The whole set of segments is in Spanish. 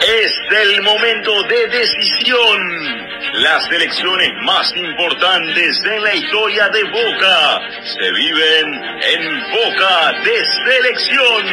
Es el momento de decisión. Las elecciones más importantes de la historia de Boca se viven en Boca de Selección.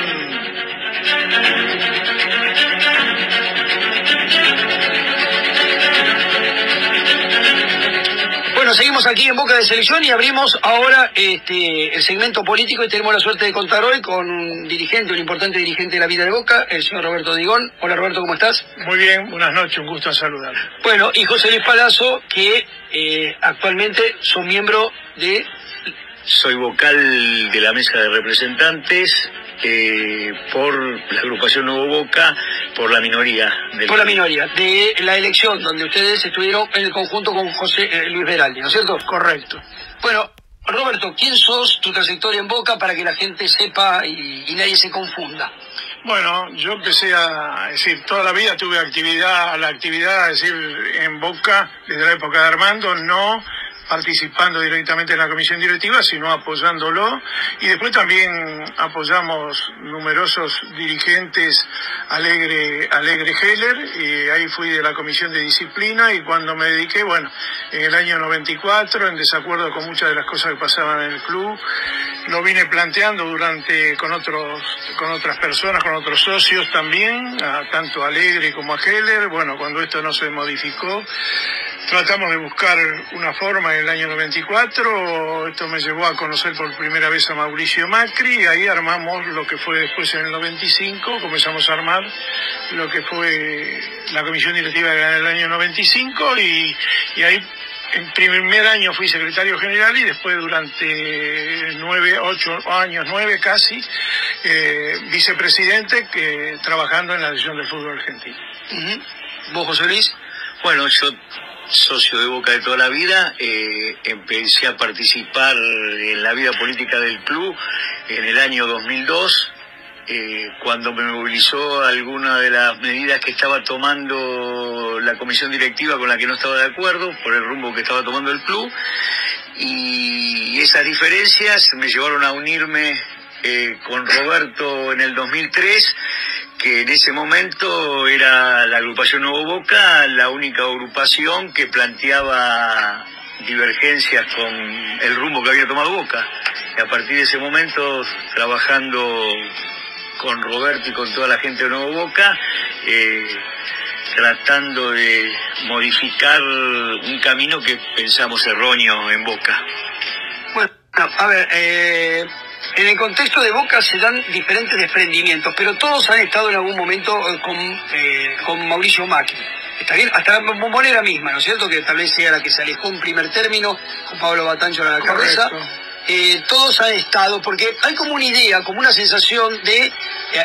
Bueno, seguimos aquí en Boca de Selección y abrimos ahora el segmento político y tenemos la suerte de contar hoy con un dirigente, un importante dirigente de la vida de Boca, el señor Roberto Digón. Hola Roberto, ¿cómo estás? Muy bien, buenas noches, un gusto en saludar. Bueno, y José Luis Palazzo, que actualmente son miembro de... Soy vocal de la mesa de representantes por la agrupación Nuevo Boca, por la minoría. Por la minoría, de la elección, donde ustedes estuvieron en el conjunto con José Luis Veraldi, ¿no es cierto? Correcto. Bueno, Roberto, ¿quién sos? Tu trayectoria en Boca para que la gente sepa y nadie se confunda. Bueno, yo empecé a decir, toda la vida tuve la actividad, es decir, en Boca, desde la época de Armando, no participando directamente en la comisión directiva, sino apoyándolo, y después también apoyamos numerosos dirigentes, Alegre Heller, y ahí fui de la comisión de disciplina, y cuando me dediqué, bueno, en el año 94, en desacuerdo con muchas de las cosas que pasaban en el club, lo vine planteando con otras personas, con otros socios también, tanto a Alegre como a Heller. Bueno, cuando esto no se modificó, tratamos de buscar una forma en el año 94, esto me llevó a conocer por primera vez a Mauricio Macri, y ahí armamos lo que fue después en el 95, comenzamos a armar lo que fue la comisión directiva en el año 95, y ahí en primer año fui secretario general y después durante 8 años, 9 casi, vicepresidente, trabajando en la dirección del fútbol argentino. ¿Vos, José Luis? Bueno, yo socio de Boca de toda la vida, empecé a participar en la vida política del club en el año 2002, cuando me movilizó alguna de las medidas que estaba tomando la comisión directiva con la que no estaba de acuerdo por el rumbo que estaba tomando el club, y esas diferencias me llevaron a unirme con Roberto en el 2003, que en ese momento era la agrupación Nuevo Boca, la única agrupación que planteaba divergencias con el rumbo que había tomado Boca. Y a partir de ese momento, trabajando con Roberto y con toda la gente de Nuevo Boca, tratando de modificar un camino que pensamos erróneo en Boca. Bueno, a ver, en el contexto de Boca se dan diferentes desprendimientos, pero todos han estado en algún momento con Mauricio Macri. Está bien, hasta la Bombonera misma, ¿no es cierto? Que tal vez sea la que se alejó en primer término, con Pablo Batancho a la cabeza. Todos han estado, porque hay como una idea, como una sensación de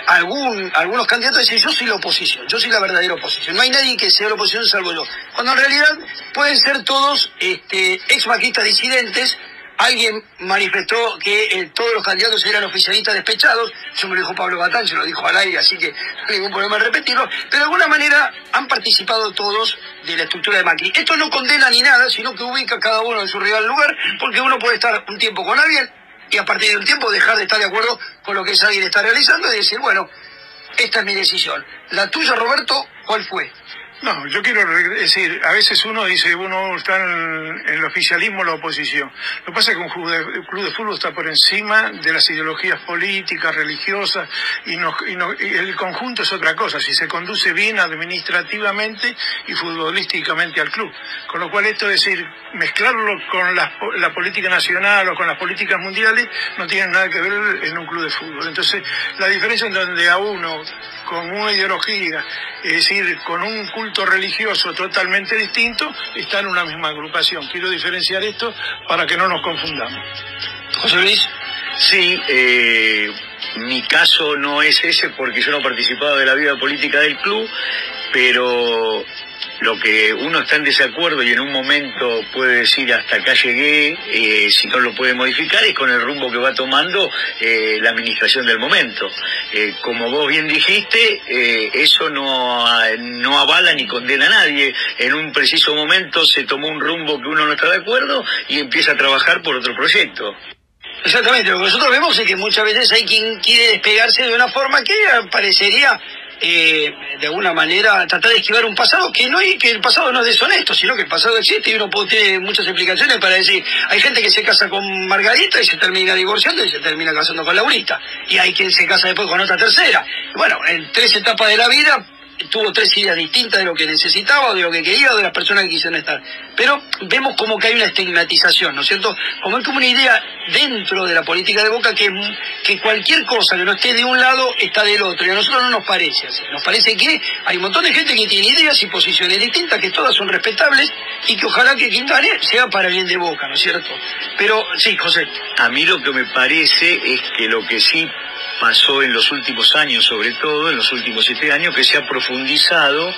algunos candidatos decir, yo soy la oposición, yo soy la verdadera oposición, no hay nadie que sea la oposición salvo yo. Cuando en realidad pueden ser todos ex macristas disidentes. Alguien manifestó que todos los candidatos eran oficialistas despechados, eso me lo dijo Pablo Batancho, lo dijo al aire, así que no hay ningún problema en repetirlo, pero de alguna manera han participado todos de la estructura de Macri. Esto no condena ni nada, sino que ubica a cada uno en su real lugar, porque uno puede estar un tiempo con alguien y a partir de un tiempo dejar de estar de acuerdo con lo que ese alguien está realizando y decir, bueno, esta es mi decisión. La tuya, Roberto, ¿cuál fue? No, yo quiero decir, a veces uno dice, uno está en el oficialismo o la oposición. Lo que pasa es que un club de fútbol está por encima de las ideologías políticas, religiosas, y el conjunto es otra cosa, si se conduce bien administrativamente y futbolísticamente al club. Con lo cual esto es decir, mezclarlo con la política nacional o con las políticas mundiales no tiene nada que ver en un club de fútbol. Entonces, la diferencia en donde a uno, con una ideología, es decir, con un culto religioso totalmente distinto, está en una misma agrupación. Quiero diferenciar esto para que no nos confundamos. José Luis. Sí, mi caso no es ese porque yo no participaba de la vida política del club, pero lo que uno está en desacuerdo y en un momento puede decir hasta acá llegué, si no lo puede modificar, es con el rumbo que va tomando la administración del momento. Como vos bien dijiste, eso no avala ni condena a nadie. En un preciso momento se tomó un rumbo que uno no está de acuerdo y empieza a trabajar por otro proyecto. Exactamente, lo que nosotros vemos es que muchas veces hay quien quiere despegarse de una forma que parecería de alguna manera tratar de esquivar un pasado que el pasado no es deshonesto, sino que el pasado existe y uno tiene muchas explicaciones para decir, hay gente que se casa con Margarita y se termina divorciando y se termina casando con Laurita, y hay quien se casa después con otra tercera. Bueno, en 3 etapas de la vida tuvo 3 ideas distintas de lo que necesitaba, o de lo que quería, o de las personas que quisieron estar. Pero vemos como que hay una estigmatización, ¿no es cierto? Como hay como una idea dentro de la política de Boca que cualquier cosa que no esté de un lado está del otro, y a nosotros no nos parece así. Nos parece que hay un montón de gente que tiene ideas y posiciones distintas, que todas son respetables, y que ojalá que quien gane sea para bien de Boca, ¿no es cierto? Pero, sí, José. A mí lo que me parece es que lo que sí pasó en los últimos años, sobre todo en los últimos 7 años, que se ha profundizado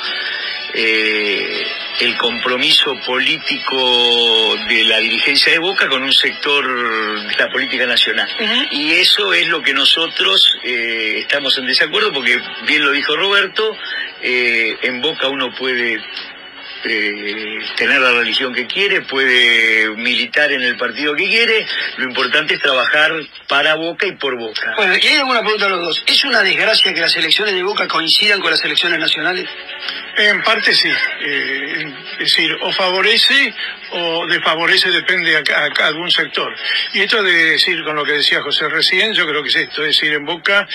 el compromiso político de la dirigencia de Boca con un sector de la política nacional. Y eso es lo que nosotros estamos en desacuerdo, porque bien lo dijo Roberto, en Boca uno puede tener la religión que quiere, puede militar en el partido que quiere, lo importante es trabajar para Boca y por Boca. Bueno, y hay alguna pregunta a los dos. ¿Es una desgracia que las elecciones de Boca coincidan con las elecciones nacionales? En parte sí, es decir, o favorece o desfavorece, depende a algún sector. Y esto de decir, con lo que decía José recién, yo creo que es esto, es decir, en Boca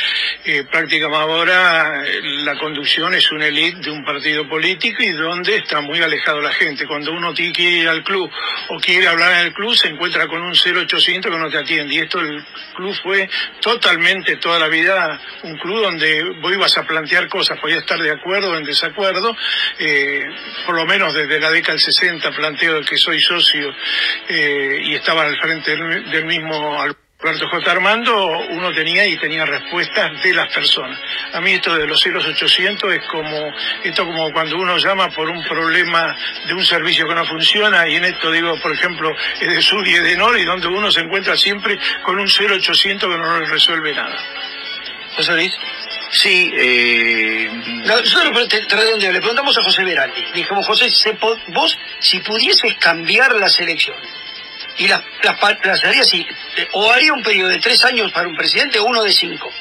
prácticamente ahora la conducción es una élite de un partido político y donde está muy alejado la gente. Cuando uno quiere ir al club o quiere hablar en el club, se encuentra con un 0800 que no te atiende. Y esto, el club fue totalmente, toda la vida, un club donde vos ibas a plantear cosas, podías estar de acuerdo o en desacuerdo. Por lo menos desde la década del 60 planteo que soy socio y estaba al frente del mismo Alberto J. Armando, uno tenía respuestas de las personas. A mí esto de los 0800 es como cuando uno llama por un problema de un servicio que no funciona, y en esto digo, por ejemplo, es de sur y es de nor, y donde uno se encuentra siempre con un 0800 que no le resuelve nada. ¿José Luis? Sí, nosotros le preguntamos a José Veraldi, dijimos, José, vos si pudieses cambiar las elecciones y las haría así, o haría un periodo de 3 años para un presidente o uno de 5,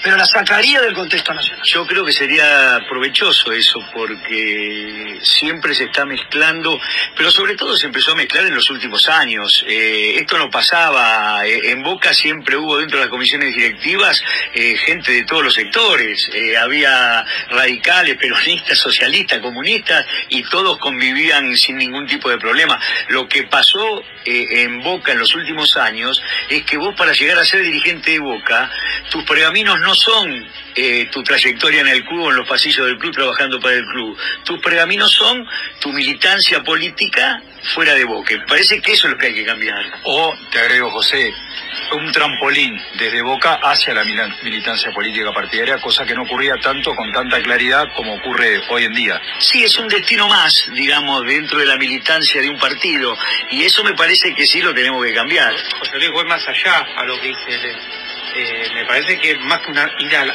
pero la sacaría del contexto nacional. Yo creo que sería provechoso eso, porque siempre se está mezclando, pero sobre todo se empezó a mezclar en los últimos años. Esto no pasaba, en Boca siempre hubo dentro de las comisiones directivas gente de todos los sectores, había radicales, peronistas, socialistas, comunistas, y todos convivían sin ningún tipo de problema. Lo que pasó en Boca en los últimos años es que vos, para llegar a ser dirigente de Boca, tus pergaminos no son tu trayectoria en el club o en los pasillos del club trabajando para el club. Tus pergaminos son tu militancia política fuera de Boca. Me parece que eso es lo que hay que cambiar. O, te agrego, José, un trampolín desde Boca hacia la militancia política partidaria, cosa que no ocurría tanto con tanta claridad como ocurre hoy en día. Sí, es un destino más, digamos, dentro de la militancia de un partido, y eso me parece que sí lo tenemos que cambiar. José Luis, voy más allá a lo que dice me parece que más que ir a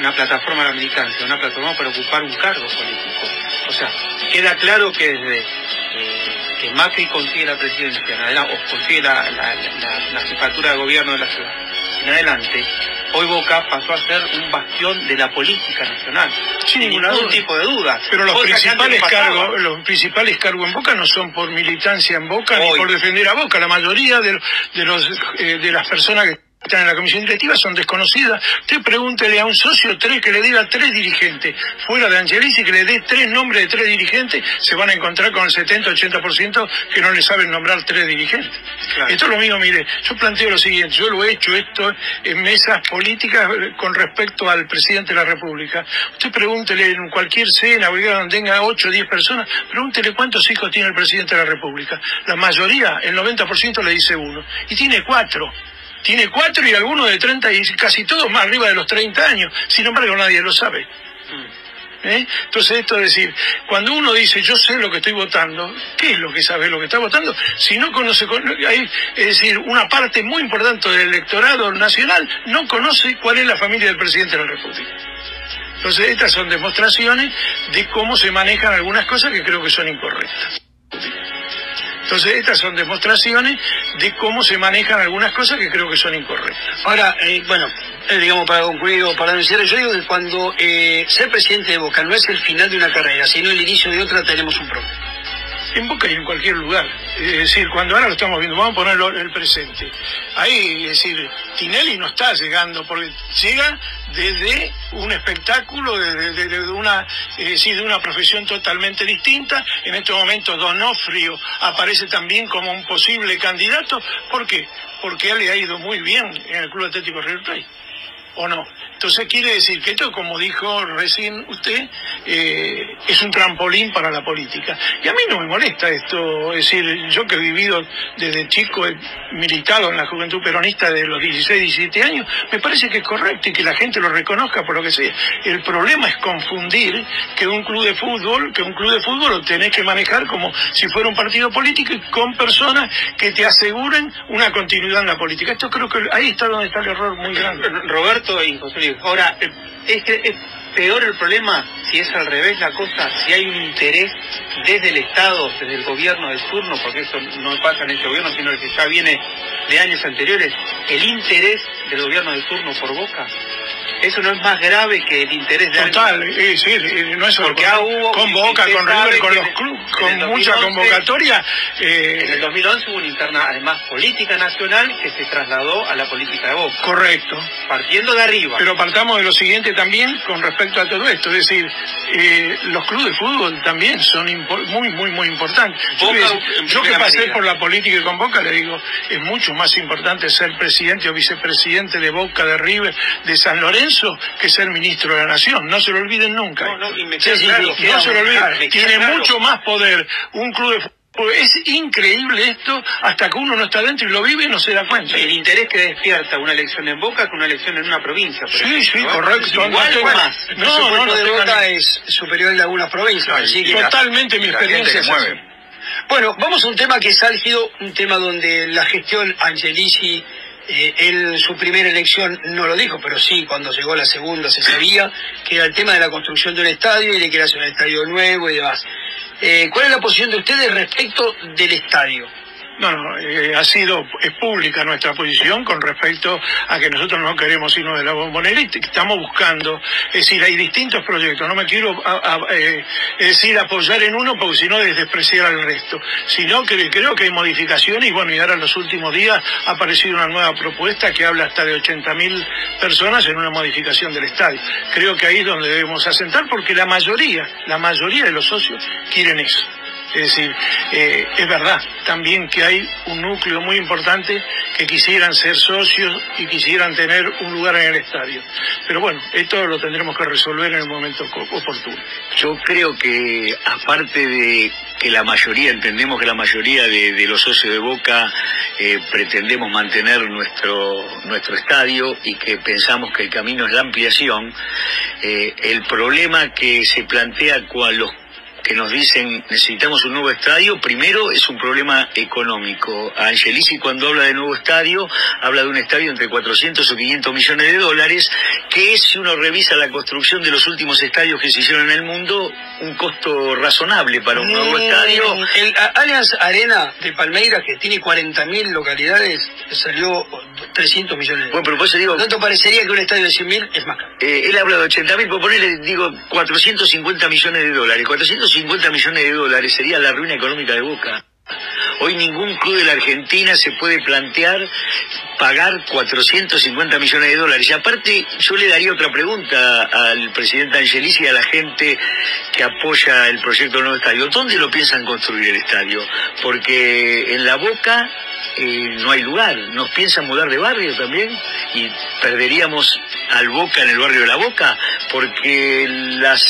una plataforma de la militancia, una plataforma para ocupar un cargo político. O sea, queda claro que desde que Macri consigue la presidencia o consigue la jefatura de gobierno de la ciudad en adelante, hoy Boca pasó a ser un bastión de la política nacional, sin ningún tipo de duda. Pero los principales cargos en Boca no son por militancia en Boca ni por defender a Boca. La mayoría de las personas que están en la comisión directiva son desconocidas. Usted pregúntele a un socio que le diga 3 dirigentes, fuera de Angelici, que le dé 3 nombres de 3 dirigentes, se van a encontrar con el 70-80% que no le saben nombrar 3 dirigentes. Claro. Esto es lo mismo, mire, yo planteo lo siguiente, yo lo he hecho esto en mesas políticas con respecto al presidente de la República. Usted pregúntele en cualquier cena, donde tenga 8 o 10 personas, pregúntele cuántos hijos tiene el presidente de la República. La mayoría, el 90% le dice 1, y tiene 4. Tiene 4 y algunos de 30 y casi todos más arriba de los 30 años. Sin embargo, nadie lo sabe. Entonces, esto es decir, cuando uno dice yo sé lo que estoy votando, ¿qué es lo que sabe lo que está votando? Si no conoce, es decir, una parte muy importante del electorado nacional no conoce cuál es la familia del presidente de la República. Entonces, estas son demostraciones de cómo se manejan algunas cosas que creo que son incorrectas. Entonces estas son demostraciones de cómo se manejan algunas cosas que creo que son incorrectas. Ahora, digamos, para concluir o para anunciar, yo digo que cuando ser presidente de Boca no es el final de una carrera, sino el inicio de otra, tenemos un problema. En Boca y en cualquier lugar. Es decir, cuando ahora lo estamos viendo, vamos a ponerlo en el presente. Ahí, es decir, Tinelli no está llegando, porque llega desde un espectáculo, de una profesión totalmente distinta. En estos momentos Donofrio aparece también como un posible candidato. ¿Por qué? Porque a él le ha ido muy bien en el Club Atlético River Plate. ¿O no? Entonces quiere decir que esto, como dijo recién usted, es un trampolín para la política. Y a mí no me molesta esto, es decir, yo que he vivido desde chico, he militado en la juventud peronista de los 16, 17 años, me parece que es correcto y que la gente lo reconozca por lo que sea. El problema es confundir que un club de fútbol lo tenés que manejar como si fuera un partido político y con personas que te aseguren una continuidad en la política. Esto creo que ahí está donde está el error muy grande. Roberto y José Luis, ahora, es peor el problema si es al revés la cosa, si hay un interés desde el Estado, desde el gobierno de turno, porque eso no pasa en este gobierno, sino que ya viene de años anteriores, el interés del gobierno de turno por Boca. ¿Eso no es más grave que el interés de total, sí, no es solo con Boca, con River, con los clubes, con mucha convocatoria. En el 2011 hubo una interna, además, política nacional que se trasladó a la política de Boca. Correcto. Partiendo de arriba. Pero partamos de lo siguiente también con respecto a todo esto, es decir, los clubes de fútbol también son muy importantes. Yo que pasé por la política y con Boca le digo, es mucho más importante ser presidente o vicepresidente de Boca, de River, de San Lorenzo, que ser ministro de la Nación. No se lo olviden nunca. No se lo olviden. Tiene mucho más poder un club de fútbol. Es increíble esto, hasta que uno no está dentro y lo vive y no se da cuenta. El interés que despierta una elección en Boca que una elección en una provincia. Sí, correcto. Igual más. El presupuesto de Boca es superior al de algunas provincias. Así que totalmente mi experiencia se mueve. Bueno, vamos a un tema que es álgido, un tema donde la gestión Angelici, en su primera elección no lo dijo, pero sí, cuando llegó la segunda se sabía que era el tema de la construcción de un estadio y de que era un estadio nuevo y demás. ¿Cuál es la posición de ustedes respecto del estadio? No, es pública nuestra posición con respecto a que nosotros no queremos irnos de la Bombonera y estamos buscando, es decir, hay distintos proyectos, no me quiero apoyar en uno porque si no es despreciar al resto, sino que creo que hay modificaciones y ahora en los últimos días ha aparecido una nueva propuesta que habla hasta de 80.000 personas en una modificación del estadio. Creo que ahí es donde debemos asentar porque la mayoría de los socios quieren eso. Es decir, es verdad también que hay un núcleo muy importante que quisieran ser socios y quisieran tener un lugar en el estadio. Pero bueno, esto lo tendremos que resolver en el momento oportuno. Yo creo que, aparte de que entendemos que la mayoría de los socios de Boca pretendemos mantener nuestro estadio y que pensamos que el camino es la ampliación, el problema que se plantea con los que nos dicen necesitamos un nuevo estadio, primero es un problema económico. Angelici cuando habla de nuevo estadio, habla de un estadio entre 400 o 500 millones de dólares, que es, si uno revisa la construcción de los últimos estadios que se hicieron en el mundo, un costo razonable para un nuevo estadio. El Allianz Arena de Palmeiras, que tiene 40.000 localidades, salió 300 millones de dólares. Bueno, pero por eso digo... ¿No te parecería que un estadio de 100.000 es más caro? Él habla de 80.000, por ponerle, digo, 450 millones de dólares. 450 millones de dólares sería la ruina económica de Boca. Hoy ningún club de la Argentina se puede plantear pagar 450 millones de dólares. Y aparte, yo le daría otra pregunta al presidente Angelici y a la gente que apoya el proyecto del nuevo estadio. ¿Dónde lo piensan construir el estadio? Porque en la Boca no hay lugar. ¿Nos piensan mudar de barrio también? Y perderíamos al Boca en el barrio de la Boca, porque las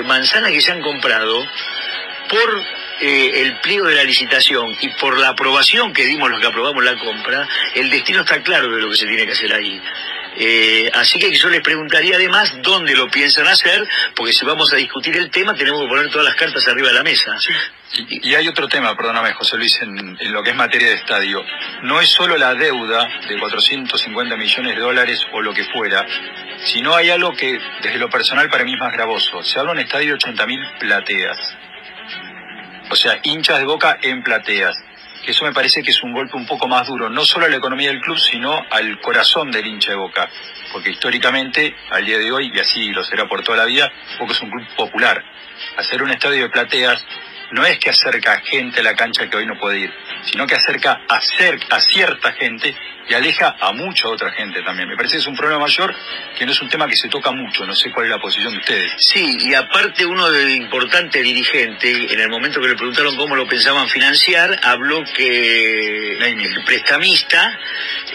manzanas que se han comprado por el pliego de la licitación y por la aprobación que dimos los que aprobamos la compra, el destino está claro de lo que se tiene que hacer ahí. Así que yo les preguntaría además dónde lo piensan hacer, porque si vamos a discutir el tema tenemos que poner todas las cartas arriba de la mesa. Sí. Y hay otro tema, perdóname José Luis, en lo que es materia de estadio. No es solo la deuda de 450 millones de dólares o lo que fuera, sino hay algo que desde lo personal para mí es más gravoso. Se habla de un estadio de 80.000 plateas. o sea, hinchas de Boca en plateas. Eso me parece que es un golpe un poco más duro, no solo a la economía del club, sino al corazón del hincha de Boca. Porque históricamente, al día de hoy, y así lo será por toda la vida, Boca es un club popular. Hacer un estadio de plateas no es que acerca gente a la cancha que hoy no puede ir, sino que acerca a cierta gente y aleja a mucha otra gente también. Me parece que es un problema mayor, que no es un tema que se toca mucho. No sé cuál es la posición de ustedes. Sí, y aparte uno de importante dirigente, en el momento que le preguntaron cómo lo pensaban financiar, habló que el prestamista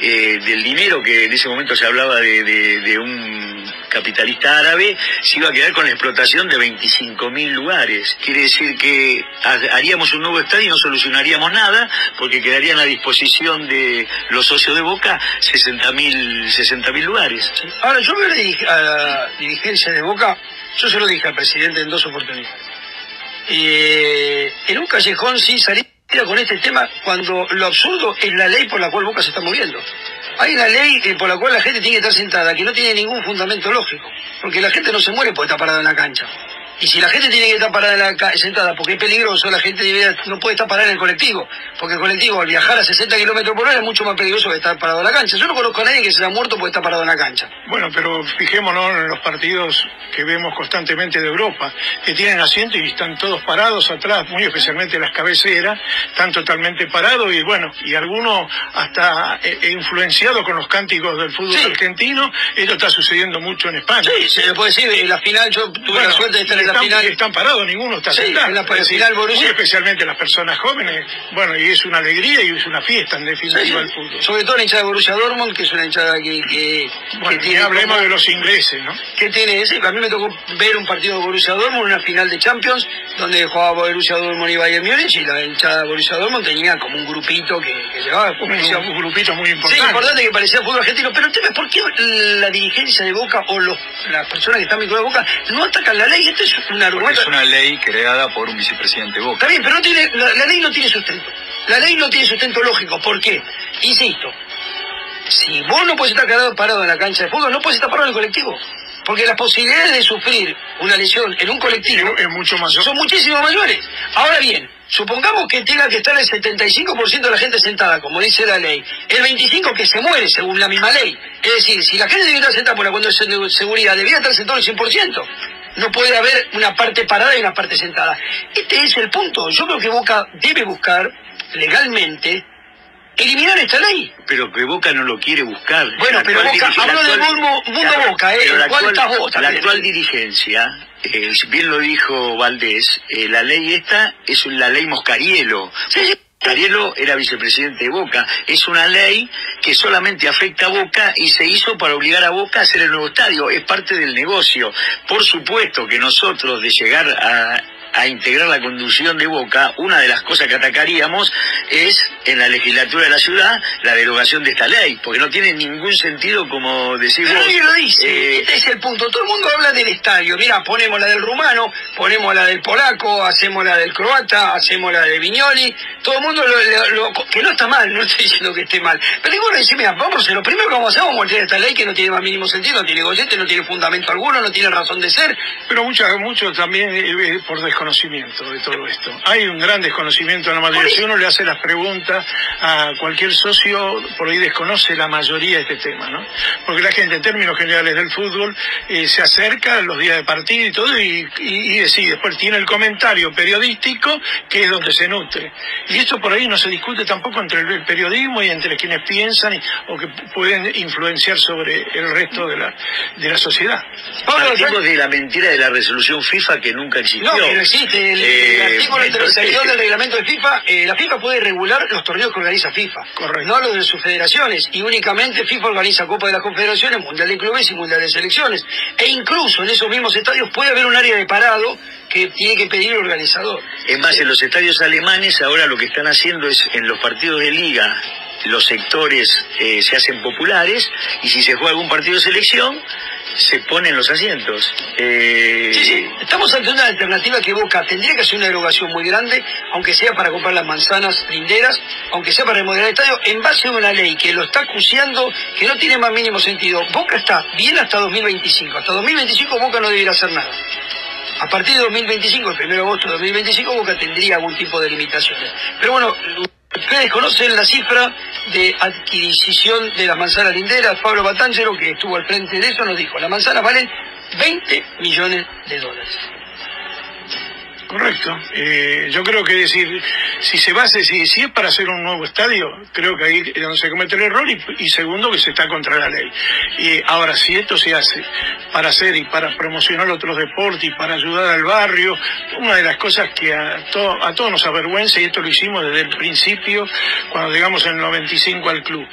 del dinero, que en ese momento se hablaba de un capitalista árabe, se iba a quedar con la explotación de 25.000 lugares. Quiere decir que haríamos un nuevo estadio y no solucionaríamos nada, porque quedarían a disposición de los socios de Boca 60.000 lugares. Sí. Ahora, yo veo a la dirigencia de Boca, yo se lo dije al presidente en 2 oportunidades. En un callejón sin salida con este tema, cuando lo absurdo es la ley por la cual Boca se está moviendo. Hay una ley por la cual la gente tiene que estar sentada, que no tiene ningún fundamento lógico, porque la gente no se muere por estar parada en la cancha. Y si la gente tiene que estar parada sentada porque es peligroso, la gente no puede estar parada en el colectivo, porque el colectivo al viajar a 60 kilómetros por hora es mucho más peligroso que estar parado en la cancha. Yo no conozco a nadie que se haya muerto por estar parado en la cancha. Bueno, pero fijémonos en los partidos que vemos constantemente de Europa, que tienen asiento y están todos parados atrás, muy especialmente las cabeceras, están totalmente parados y bueno, y algunos hasta influenciados con los cánticos del fútbol argentino. Esto está sucediendo mucho en España. Sí, se le puede decir, en la final yo tuve la suerte de estar en la final. Están parados, ninguno está sentado. En la final Borussia. Muy especialmente las personas jóvenes, bueno, y es una alegría y es una fiesta en definitiva el fútbol. Sobre todo la hinchada de Borussia Dortmund, que es una hinchada que tiene... hablemos de los ingleses, ¿no? Que tiene ese, a mí me tocó ver un partido de Borussia Dortmund, una final de Champions, donde jugaba Borussia Dortmund y Bayern Múnich, y la hinchada de Borussia Dortmund tenía como un grupito que llevaba... Un grupito muy importante. Sí, importante, que parecía fútbol argentino, pero el tema es por qué la dirigencia de Boca o las personas que están vinculadas a Boca no atacan la ley. Esto es una argumento. Porque es una ley creada por un vicepresidente de Boca. Está bien, pero la ley no tiene sustento. La ley no tiene sustento lógico. ¿Por qué? Insisto, si vos no puedes estar parado en la cancha de fútbol, no puedes estar parado en el colectivo. Porque las posibilidades de sufrir una lesión en un colectivo son muchísimo mayores. Ahora bien, supongamos que tenga que estar el 75% de la gente sentada, como dice la ley, el 25% que se muere según la misma ley. Es decir, si la gente debe estar sentada por la condición de seguridad, debería estar sentado el 100%. No puede haber una parte parada y una parte sentada. Este es el punto. Yo creo que Boca debe buscar legalmente eliminar esta ley. Pero que Boca no lo quiere buscar. Bueno, pero Boca, hablo del mundo Boca, la actual dirigencia, bien lo dijo Valdés, la ley esta es la ley Moscariello. Sí. Moscariello era vicepresidente de Boca. Es una ley que solamente afecta a Boca y se hizo para obligar a Boca a hacer el nuevo estadio. Es parte del negocio. Por supuesto que nosotros, de llegar a integrar la conducción de Boca, una de las cosas que atacaríamos es, en la legislatura de la ciudad, la derogación de esta ley, porque no tiene ningún sentido, como decís vos. Nadie lo dice, este es el punto. Todo el mundo habla del estadio. Mirá, ponemos la del rumano, ponemos la del polaco, hacemos la del croata, hacemos la de Viñoli. Todo el mundo que no está mal, no estoy diciendo que esté mal. Pero igual decir, mira, lo primero que vamos a hacer, vamos a voltear esta ley que no tiene más mínimo sentido, no tiene gollete, no tiene fundamento alguno, no tiene razón de ser. Pero mucho también por desconocimiento de todo esto. Hay un gran desconocimiento en la mayoría. Si uno le hace las preguntas a cualquier socio, por ahí desconoce la mayoría de este tema, ¿no? Porque la gente, en términos generales del fútbol, se acerca a los días de partido y todo y decide. Después tiene el comentario periodístico, que es donde se nutre. Y esto por ahí no se discute tampoco entre el periodismo y entre quienes piensan o que pueden influenciar sobre el resto de la sociedad. Partimos de la mentira de la resolución FIFA, que nunca existió. No, que no existe. El artículo 32 del reglamento de FIFA, la FIFA puede regular los torneos que organiza FIFA. Correcto. No los de sus federaciones. Y únicamente FIFA organiza Copa de las Confederaciones, Mundial de Clubes y Mundial de Selecciones. E incluso en esos mismos estadios puede haber un área de parado que tiene que pedir el organizador. Es más, en los estadios alemanes ahora lo que están haciendo es, en los partidos de liga, los sectores se hacen populares, y si se juega algún partido de selección, se ponen los asientos. Sí. Estamos ante una alternativa que Boca tendría que hacer una derogación muy grande, aunque sea para comprar las manzanas linderas, aunque sea para remodelar el estadio, en base a una ley que lo está acuciando, que no tiene más mínimo sentido. Boca está bien hasta 2025. Hasta 2025 Boca no debería hacer nada. A partir de 2025, el 1 de agosto de 2025, Boca tendría algún tipo de limitaciones. Pero bueno, ustedes conocen la cifra de adquisición de las manzanas linderas. Pablo Batangelo, que estuvo al frente de eso, nos dijo, las manzanas valen 20 millones de dólares. Correcto. Yo creo que decir, si es para hacer un nuevo estadio, creo que ahí es donde se comete el error, y segundo, que se está contra la ley. Y ahora, si esto se hace para hacer y para promocionar otros deportes y para ayudar al barrio, una de las cosas que a todos nos avergüenza, y esto lo hicimos desde el principio, cuando llegamos en el 95 al club,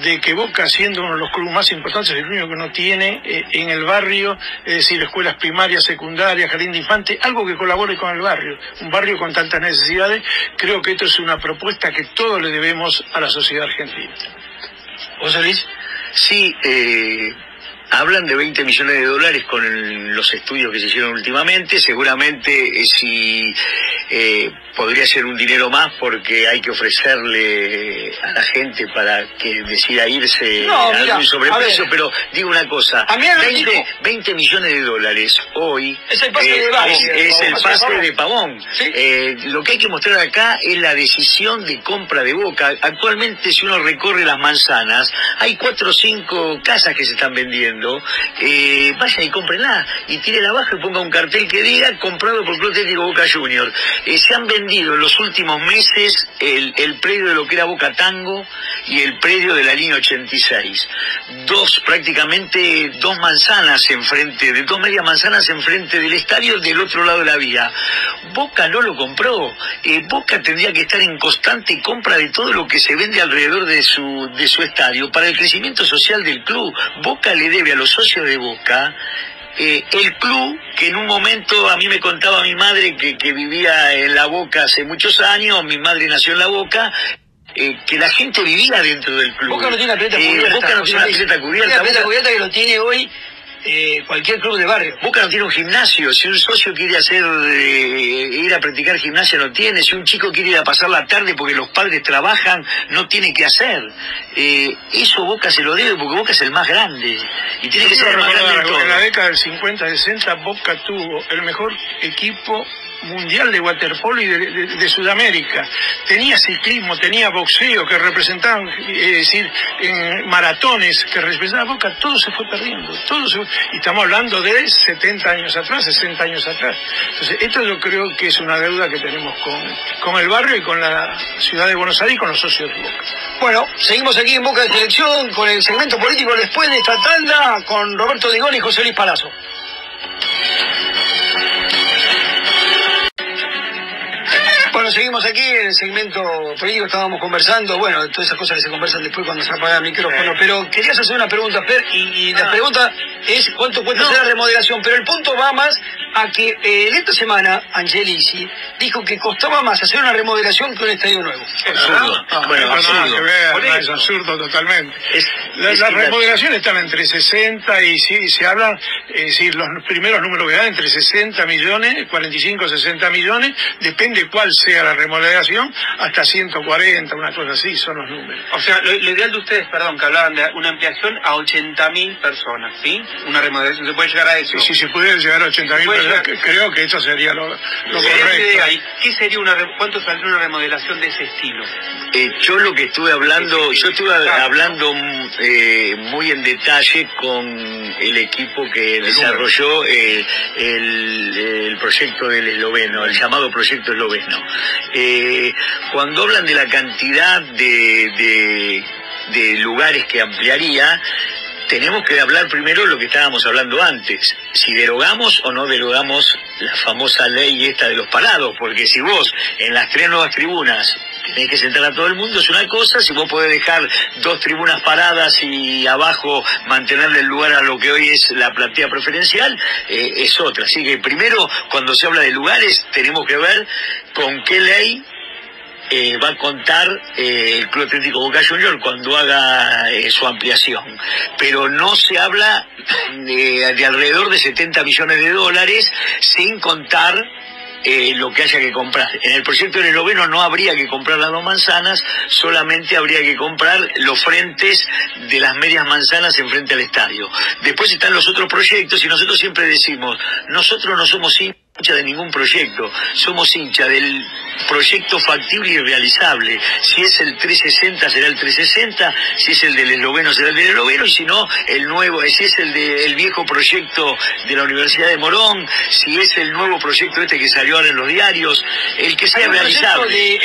de que Boca, siendo uno de los clubes más importantes, es el único que no tiene en el barrio, es decir, escuelas primarias, secundarias, jardín de infantes, algo que colabore con el barrio, un barrio con tantas necesidades. Creo que esto es una propuesta que todos le debemos a la sociedad argentina. ¿José Luis? Sí, hablan de 20 millones de dólares con los estudios que se hicieron últimamente. Seguramente si podría ser un dinero más, porque hay que ofrecerle a la gente para que decida irse algún sobreprecio, pero digo una cosa, 20 millones de dólares hoy es el pase de Pavón. ¿Sí? Lo que hay que mostrar acá es la decisión de compra de Boca. Actualmente, si uno recorre las manzanas, hay 4 o 5 casas que se están vendiendo. Vaya y cómprenla, y tírela abajo y ponga un cartel que diga comprado por Club Atlético Boca Juniors. Se han vendido en los últimos meses el predio de lo que era Boca Tango y el predio de la línea 86. Prácticamente dos medias manzanas enfrente del estadio, del otro lado de la vía. Boca no lo compró. Boca tendría que estar en constante compra de todo lo que se vende alrededor de su estadio para el crecimiento social del club. Boca le debe a los socios de Boca el club, que en un momento, a mí me contaba mi madre que vivía en La Boca hace muchos años, mi madre nació en La Boca, que la gente vivía dentro del club. Boca no tiene una pileta cubierta. Boca no tiene una pileta cubierta. Tiene una pileta cubierta que lo tiene hoy cualquier club de barrio. Boca no tiene un gimnasio. Si un socio quiere ir a practicar gimnasia, no tiene. Si un chico quiere ir a pasar la tarde porque los padres trabajan, no tiene que hacer. Eso Boca se lo debe, porque Boca es el más grande y tiene que ser el más grande en todo. En la década del 50-60 Boca tuvo el mejor equipo mundial de waterpolo y de Sudamérica. Tenía ciclismo, tenía boxeo, que representaban, en maratones que representaban Boca. Todo se fue perdiendo, y estamos hablando de 70 años atrás, 60 años atrás. Entonces, esto yo creo que es una deuda que tenemos con el barrio y con la ciudad de Buenos Aires y con los socios de Boca. Bueno, seguimos aquí en Boca de Selección con el segmento político después de esta tanda, con Roberto Digón y José Luis Palazzo. Bueno, seguimos aquí en el segmento político, estábamos conversando, bueno, todas esas cosas que se conversan después cuando se apaga el micrófono, pero querías hacer una pregunta, Per, y la pregunta es cuánto cuesta hacer la remodelación, pero el punto va más a que en esta semana Angelici dijo que costaba más hacer una remodelación que un estadio nuevo. Absurdo. Bueno, es absurdo totalmente. Las remodelaciones están entre 60 y se hablan, los primeros números que dan entre 60 millones, 45, 60 millones, depende cuál sea la remodelación, hasta 140, una cosa así, son los números. O sea, lo ideal de ustedes, que hablaban de una ampliación a 80.000 personas, ¿sí? Una remodelación, ¿se puede llegar a eso? Sí, si se pudiera llegar a 80.000 personas, creo que eso sería lo correcto. ¿Qué sería cuánto saldría una remodelación de ese estilo? Yo estuve hablando muy en detalle con el equipo que desarrolló el proyecto del esloveno, el llamado proyecto esloveno. Cuando hablan de la cantidad de lugares que ampliaría, tenemos que hablar primero lo que estábamos hablando antes, si derogamos o no derogamos la famosa ley esta de los parados, porque si vos en las 3 nuevas tribunas tenés que sentar a todo el mundo es una cosa, si vos podés dejar 2 tribunas paradas y abajo mantenerle el lugar a lo que hoy es la platea preferencial, es otra. Así que primero, cuando se habla de lugares, tenemos que ver con qué ley va a contar el Club Atlético Boca Juniors cuando haga su ampliación, pero no se habla de alrededor de 70 millones de dólares sin contar lo que haya que comprar. En el proyecto del esloveno no habría que comprar las 2 manzanas, solamente habría que comprar los frentes de las medias manzanas enfrente al estadio. Después están los otros proyectos y nosotros siempre decimos, nosotros no somos hincha de ningún proyecto, somos hincha del proyecto factible y realizable. Si es el 360 será el 360, si es el del esloveno será el del esloveno, y si no, el nuevo, si es el viejo proyecto de la Universidad de Morón, si es el nuevo proyecto este que salió ahora en los diarios, el que sea realizable.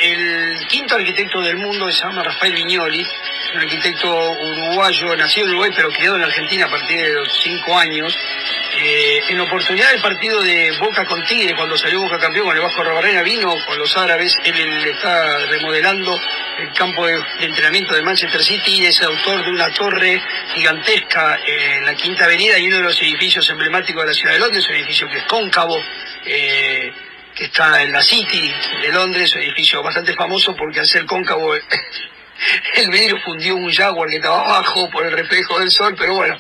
El quinto arquitecto del mundo se llama Rafael Viñoly, un arquitecto uruguayo, nacido en Uruguay pero criado en la Argentina a partir de los 5 años. En oportunidad del partido de Boca con Tigre, cuando salió Boca campeón con el Vasco Arbarrena, vino con los árabes. Él está remodelando el campo de entrenamiento de Manchester City y es autor de una torre gigantesca en la Quinta Avenida y uno de los edificios emblemáticos de la ciudad de Londres, un edificio que es cóncavo, que está en la City de Londres, un edificio bastante famoso porque al ser cóncavo el vidrio fundió un Jaguar que estaba abajo por el reflejo del sol, pero bueno,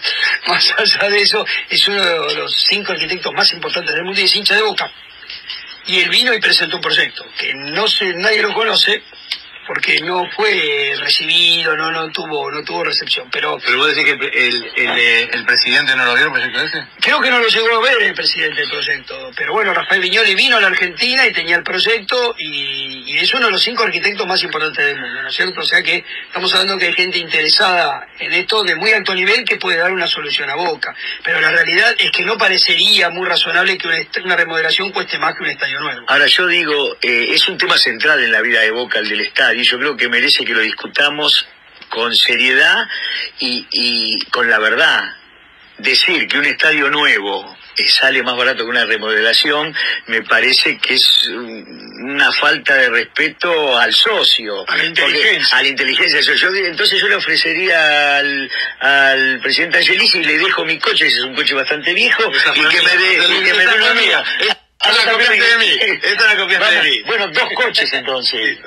más allá de eso, es uno de los 5 arquitectos más importantes del mundo y es hincha de Boca. Y él vino y presentó un proyecto que nadie lo conoce porque no fue recibido, no tuvo recepción. Pero vos decís que el presidente no lo vio el proyecto ese. Creo que no lo llegó a ver el presidente del proyecto, pero bueno, Rafael Viñoly vino a la Argentina y tenía el proyecto y es uno de los 5 arquitectos más importantes del mundo, ¿no es cierto? O sea que estamos hablando que hay gente interesada en esto de muy alto nivel que puede dar una solución a Boca, pero la realidad es que no parecería muy razonable que una remodelación cueste más que un estadio nuevo. Ahora yo digo, es un tema central en la vida de Boca, el del estadio, y yo creo que merece que lo discutamos con seriedad y con la verdad. Decir que un estadio nuevo sale más barato que una remodelación me parece que es una falta de respeto al socio, a la inteligencia. A la inteligencia del socio. Entonces yo le ofrecería al presidente Angelici y le dejo mi coche, ese es un coche bastante viejo, y que me dé una mía. Esta la copiaste de mí. Esta la copiaste de mí. Bueno, 2 coches entonces.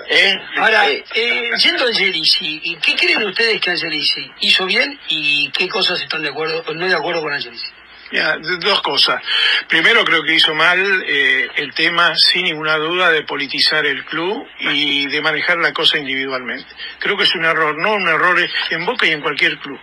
Ahora, yendo a Angelici, ¿qué creen ustedes que Angelici hizo bien y qué cosas están de acuerdo o no de acuerdo con Angelici? Ya, 2 cosas. Primero, creo que hizo mal el tema, sin ninguna duda, de politizar el club y de manejar la cosa individualmente. Creo que es un error, no un error en Boca y en cualquier club.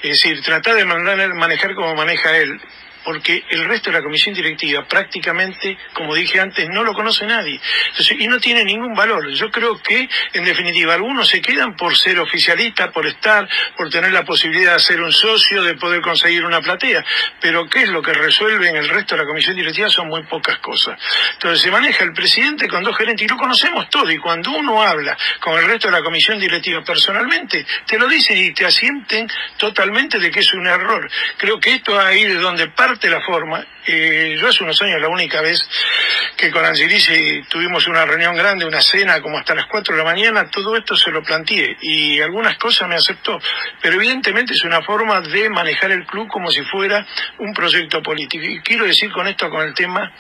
Es decir, tratar de manejar como maneja él, porque el resto de la comisión directiva prácticamente, como dije antes, no lo conoce nadie. Entonces, y no tiene ningún valor. Yo creo que, en definitiva, algunos se quedan por ser oficialistas, por estar, por tener la posibilidad de ser un socio, de poder conseguir una platea. Pero ¿qué es lo que resuelve en el resto de la comisión directiva? Son muy pocas cosas. Entonces, se maneja el presidente con 2 gerentes, y lo conocemos todo, y cuando uno habla con el resto de la comisión directiva personalmente, te lo dicen y te asienten totalmente de que es un error. Creo que esto ahí de donde parte la forma. Yo hace unos años, la única vez que con Angelici tuvimos una reunión grande, una cena como hasta las 4 de la mañana, todo esto se lo planteé y algunas cosas me aceptó, pero evidentemente es una forma de manejar el club como si fuera un proyecto político. Y quiero decir con esto, con el tema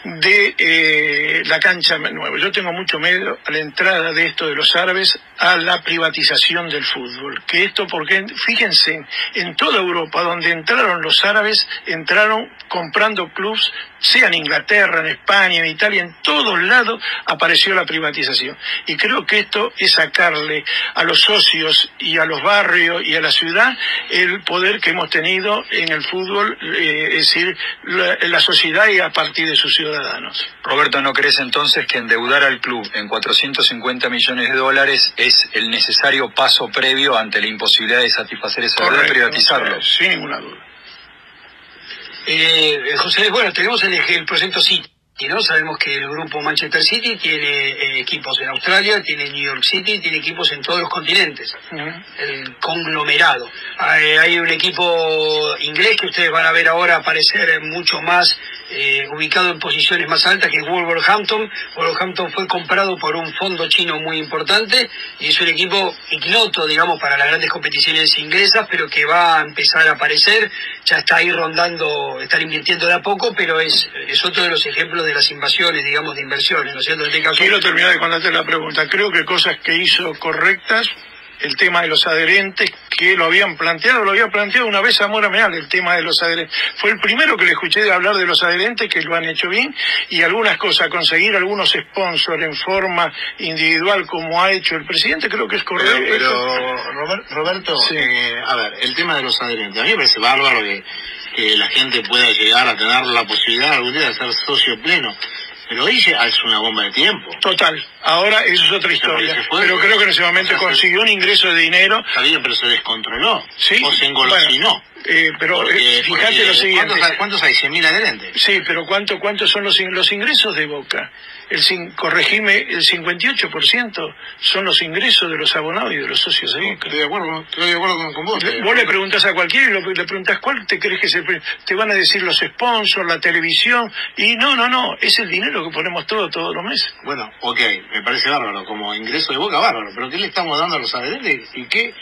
de la cancha nueva, yo tengo mucho miedo a la entrada de esto de los árabes a la privatización del fútbol, que esto porque fíjense, en toda Europa donde entraron los árabes, entraron comprando clubs, sea en Inglaterra, en España, en Italia, en todos lados apareció la privatización. Y creo que esto es sacarle a los socios y a los barrios y a la ciudad el poder que hemos tenido en el fútbol, es decir, la sociedad y a partir de sus ciudadanos. Roberto, ¿no crees entonces que endeudar al club en $450 millones es el necesario paso previo ante la imposibilidad de satisfacer esa deuda y privatizarlo? Sin ninguna duda. José, bueno, tenemos el proyecto City, ¿no? Sabemos que el grupo Manchester City tiene equipos en Australia, tiene New York City, tiene equipos en todos los continentes, el conglomerado. Hay un equipo inglés que ustedes van a ver ahora aparecer mucho más ubicado en posiciones más altas, que es Wolverhampton. Wolverhampton fue comprado por un fondo chino muy importante y es un equipo ignoto, digamos, para las grandes competiciones inglesas, pero que va a empezar a aparecer. Ya está ahí rondando, están invirtiendo de a poco, pero es otro de los ejemplos de las invasiones, digamos, de inversiones, ¿no es cierto? En este caso, quiero terminar de contarte la pregunta. Creo que cosas que hizo correctas, el tema de los adherentes, que lo había planteado una vez Zamora Meal, el tema de los adherentes. Fue el primero que le escuché hablar de los adherentes, que lo han hecho bien, y algunas cosas, conseguir algunos sponsors en forma individual, como ha hecho el presidente, creo que es correcto. Pero Roberto, sí. A ver, el tema de los adherentes, a mí me parece bárbaro que la gente pueda llegar a tener la posibilidad algún día de ser socio pleno. Pero hoy es una bomba de tiempo. Total. Ahora eso es otra historia. Pero creo que en ese momento consiguió un ingreso de dinero. Está bien, pero se descontroló. Sí. O se engolosinó. Pero fíjate lo siguiente. ¿Cuántos hay? 100.000 adherentes. Sí, pero ¿cuántos son los ingresos de Boca? Corregime, el 58% son los ingresos de los abonados y de los socios de Boca. Estoy de acuerdo con vos. Vos le preguntás a cualquiera y le preguntás cuál te crees que te van a decir los sponsors, la televisión, y no, es el dinero que ponemos todos los meses. Bueno, ok, me parece bárbaro, como ingreso de Boca, bárbaro, pero ¿qué le estamos dando a los adherentes? ¿Y qué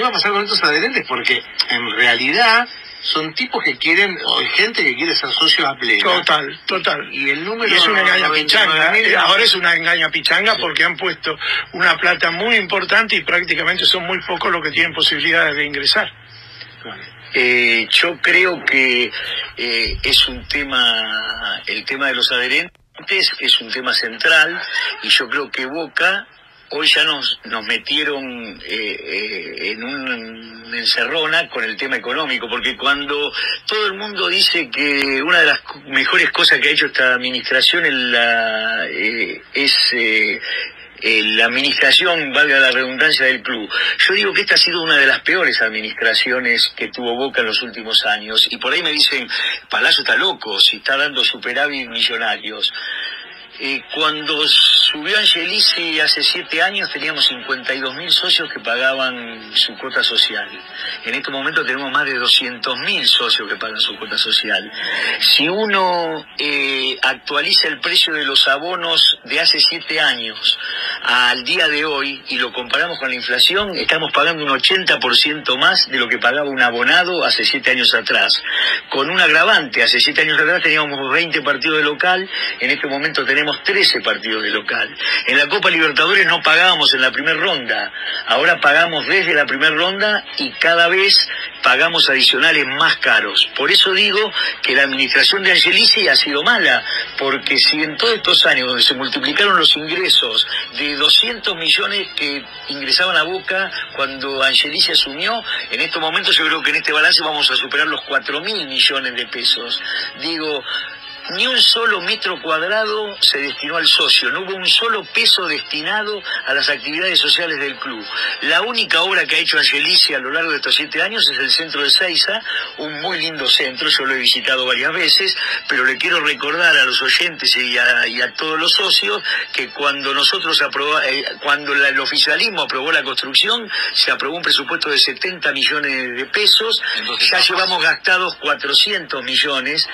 va a pasar con estos adherentes? Porque en realidad son tipos que quieren, o gente que quiere ser socio a pleno. Total. Y el número... Y es una engaña pichanga, ahora es una engaña pichanga, sí. Porque han puesto una plata muy importante y prácticamente son muy pocos los que tienen posibilidades de ingresar. Yo creo que es un tema, el tema de los adherentes es un tema central, y yo creo que Boca hoy ya nos metieron en una encerrona con el tema económico, porque cuando todo el mundo dice que una de las mejores cosas que ha hecho esta administración es la administración, valga la redundancia, del club, yo digo que esta ha sido una de las peores administraciones que tuvo Boca en los últimos años, y por ahí me dicen, Palazzo está loco, si está dando superávit millonarios. Cuando subió Angelici hace 7 años teníamos 52.000 socios que pagaban su cuota social. En este momento tenemos más de 200.000 socios que pagan su cuota social. Si uno actualiza el precio de los abonos de hace 7 años al día de hoy y lo comparamos con la inflación, estamos pagando un 80% más de lo que pagaba un abonado hace 7 años atrás. Con un agravante, hace 7 años atrás teníamos 20 partidos de local, en este momento tenemos 13 partidos de local. En la Copa Libertadores no pagábamos en la primera ronda, ahora pagamos desde la primera ronda y cada vez pagamos adicionales más caros. Por eso digo que la administración de Angelici ha sido mala, porque si en todos estos años donde se multiplicaron los ingresos de 200 millones que ingresaban a Boca cuando Angelici asumió, en estos momentos yo creo que en este balance vamos a superar los 4.000 millones de pesos. Digo, ni un solo metro cuadrado se destinó al socio, no hubo un solo peso destinado a las actividades sociales del club. La única obra que ha hecho Angelici a lo largo de estos 7 años es el centro de Seiza, un muy lindo centro, yo lo he visitado varias veces, pero le quiero recordar a los oyentes y a todos los socios que cuando nosotros cuando el oficialismo aprobó la construcción, se aprobó un presupuesto de 70 millones de pesos, ya llevamos gastados 400 millones,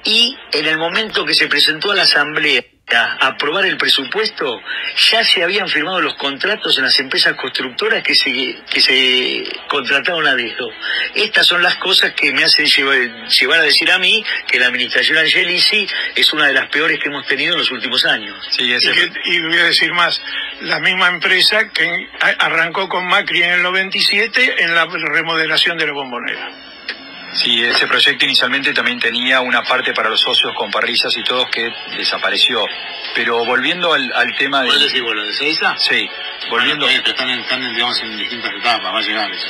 y en el momento que se presentó a la Asamblea a aprobar el presupuesto, ya se habían firmado los contratos en las empresas constructoras que se contrataron a dedo. Estas son las cosas que me hacen llevar a decir a mí que la administración Angelici es una de las peores que hemos tenido en los últimos años. Sí, y voy a decir más, la misma empresa que arrancó con Macri en el 97 en la remodelación de la Bombonera. Sí, ese proyecto inicialmente también tenía una parte para los socios con parrillas y todo que desapareció. Pero volviendo al tema de... ¿Puedes decir lo de Seiza? Sí, volviendo... Bueno, están digamos, en distintas etapas, va a llegar eso.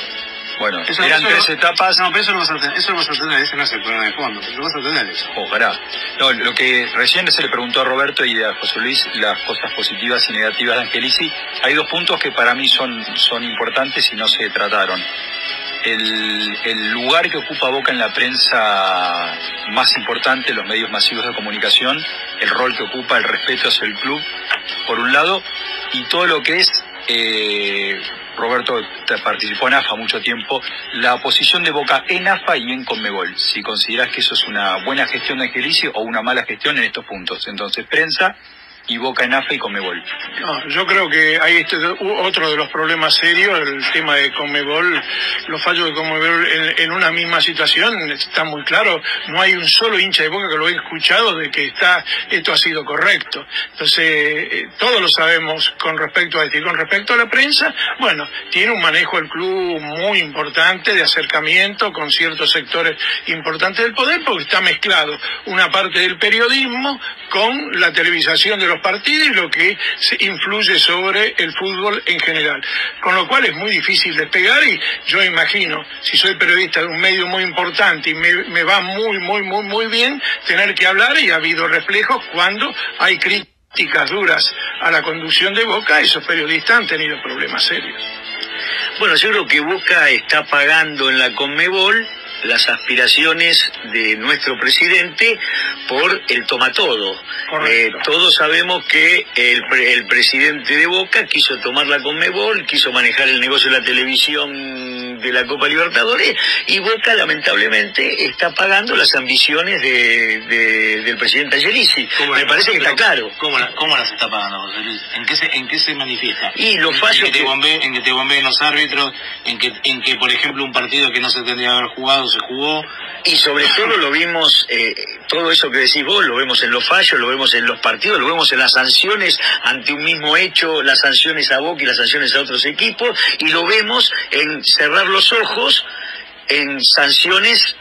Bueno, eran 3 etapas... No, pero eso lo vas a tener, ese no es el problema de fondo, pero lo vas a tener eso. Ojalá. No, lo que recién se le preguntó a Roberto y a José Luis, las cosas positivas y negativas de Angelici, hay 2 puntos que para mí son importantes y no se trataron. El lugar que ocupa Boca en la prensa más importante, los medios masivos de comunicación, el rol que ocupa, el respeto hacia el club, por un lado, y todo lo que es, Roberto participó en AFA mucho tiempo, la posición de Boca en AFA y en Conmebol, si considerás que eso es una buena gestión de Angelici o una mala gestión en estos puntos. Entonces, prensa y Boca en AFA y Conmebol. No, yo creo que hay otro de los problemas serios, el tema de Conmebol, los fallos de Conmebol en una misma situación, está muy claro, no hay un solo hincha de Boca que lo haya escuchado de que esto ha sido correcto. Entonces, todos lo sabemos con respecto a esto. Y con respecto a la prensa, bueno, tiene un manejo el club muy importante de acercamiento con ciertos sectores importantes del poder, porque está mezclado una parte del periodismo con la televisación de los partidos y lo que influye sobre el fútbol en general. Con lo cual es muy difícil despegar y yo imagino, si soy periodista de un medio muy importante y me va muy bien, tener que hablar, y ha habido reflejos cuando hay críticas duras a la conducción de Boca, esos periodistas han tenido problemas serios. Bueno, yo creo que Boca está pagando en la Conmebol las aspiraciones de nuestro presidente por el toma todo. Todos sabemos que el presidente de Boca quiso tomar la Conmebol, quiso manejar el negocio de la televisión de la Copa Libertadores, y Boca lamentablemente está pagando las ambiciones del presidente Angelici. Me parece que está claro. ¿Cómo las está pagando, José Luis? ¿En qué se manifiesta? Y los fallos en que te bombeen los árbitros, en que por ejemplo un partido que no se tendría que haber jugado se jugó. Y sobre todo lo vimos, todo eso que decís vos, lo vemos en los fallos, lo vemos en los partidos, lo vemos en las sanciones ante un mismo hecho, las sanciones a Boca y las sanciones a otros equipos, y lo vemos en cerrar los ojos en sanciones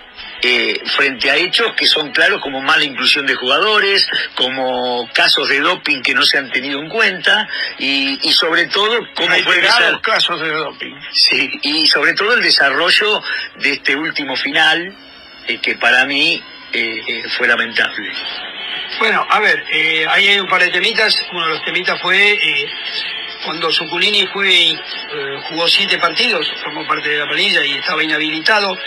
frente a hechos que son claros, como mala inclusión de jugadores, como casos de doping que no se han tenido en cuenta, y sobre todo cómo fue los casos de doping. Sí, y sobre todo el desarrollo de este último final, que para mí fue lamentable. Bueno, a ver, ahí hay un par de temitas. Uno de los temitas fue cuando Zuculini jugó 7 partidos, formó parte de la planilla y estaba inhabilitado.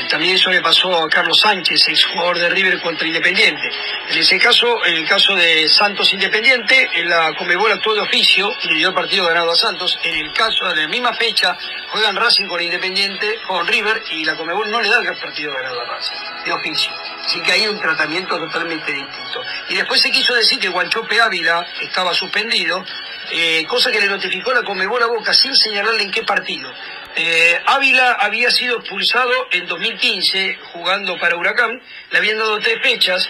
También eso le pasó a Carlos Sánchez, exjugador de River contra Independiente. En ese caso, en el caso de Santos Independiente, la Conmebol actuó de oficio y le dio el partido ganado a Santos. En el caso de la misma fecha, juegan Racing con Independiente, con River, y la Conmebol no le da el partido ganado a Racing, de oficio. Así que hay un tratamiento totalmente distinto. Y después se quiso decir que Guanchope Ávila estaba suspendido, cosa que le notificó la Conmebol a Boca sin señalarle en qué partido. Ávila había sido expulsado en 2015 jugando para Huracán, le habían dado 3 fechas.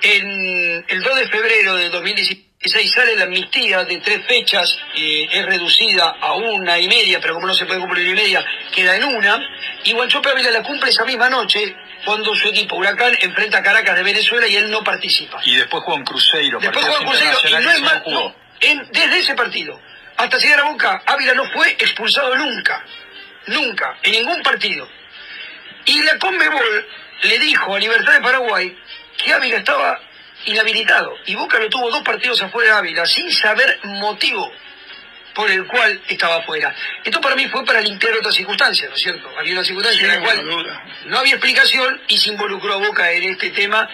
En el 2 de febrero de 2016 sale la amnistía de 3 fechas, es reducida a 1,5, pero como no se puede cumplir 1,5, queda en 1, y Guanchope Ávila la cumple esa misma noche cuando su equipo Huracán enfrenta a Caracas de Venezuela y él no participa. Y después juega en Cruzeiro. Después juega en Cruzeiro y no es más, desde ese partido hasta llegar a Boca, Ávila no fue expulsado nunca, en ningún partido. Y la Conmebol le dijo a Libertad de Paraguay que Ávila estaba inhabilitado, y Boca lo tuvo 2 partidos afuera de Ávila sin saber motivo por el cual estaba afuera. Esto para mí fue para limpiar otras circunstancias, ¿no es cierto? Había una circunstancia en la cual no había explicación y se involucró a Boca en este tema.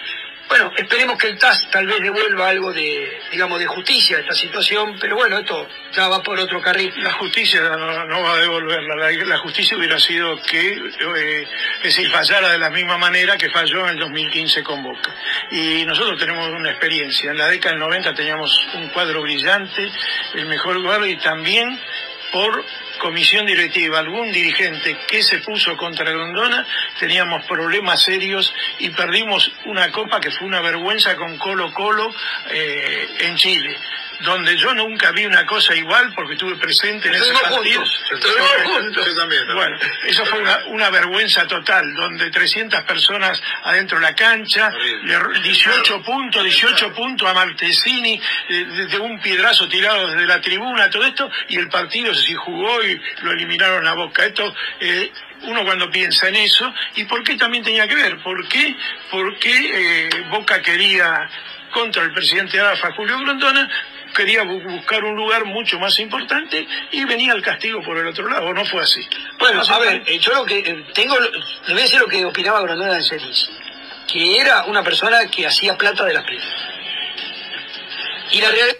Bueno, esperemos que el TAS tal vez devuelva algo de justicia a esta situación, pero bueno, esto ya va por otro carril. La justicia no va a devolverla, la justicia hubiera sido que fallara de la misma manera que falló en el 2015 con Boca. Y nosotros tenemos una experiencia, en la década del 90 teníamos un cuadro brillante, el mejor cuadro, y también por comisión directiva, algún dirigente que se puso contra Grondona, teníamos problemas serios y perdimos una copa que fue una vergüenza con Colo-Colo en Chile, donde yo nunca vi una cosa igual porque estuve presente en ese partido. Bueno, eso fue una vergüenza total, donde 300 personas adentro de la cancha, 18 puntos a Martesini, de un piedrazo tirado desde la tribuna, todo esto, y el partido se jugó y lo eliminaron a Boca. Esto, uno cuando piensa en eso, ¿y por qué también tenía que ver? ¿Por qué? Porque Boca quería, contra el presidente AFA, Julio Grondona, quería buscar un lugar mucho más importante y venía el castigo por el otro lado. No fue así. Bueno, a ver, yo lo que le voy a decir lo que opinaba Grondona de Angelici, que era una persona que hacía plata de las peleas. Y la realidad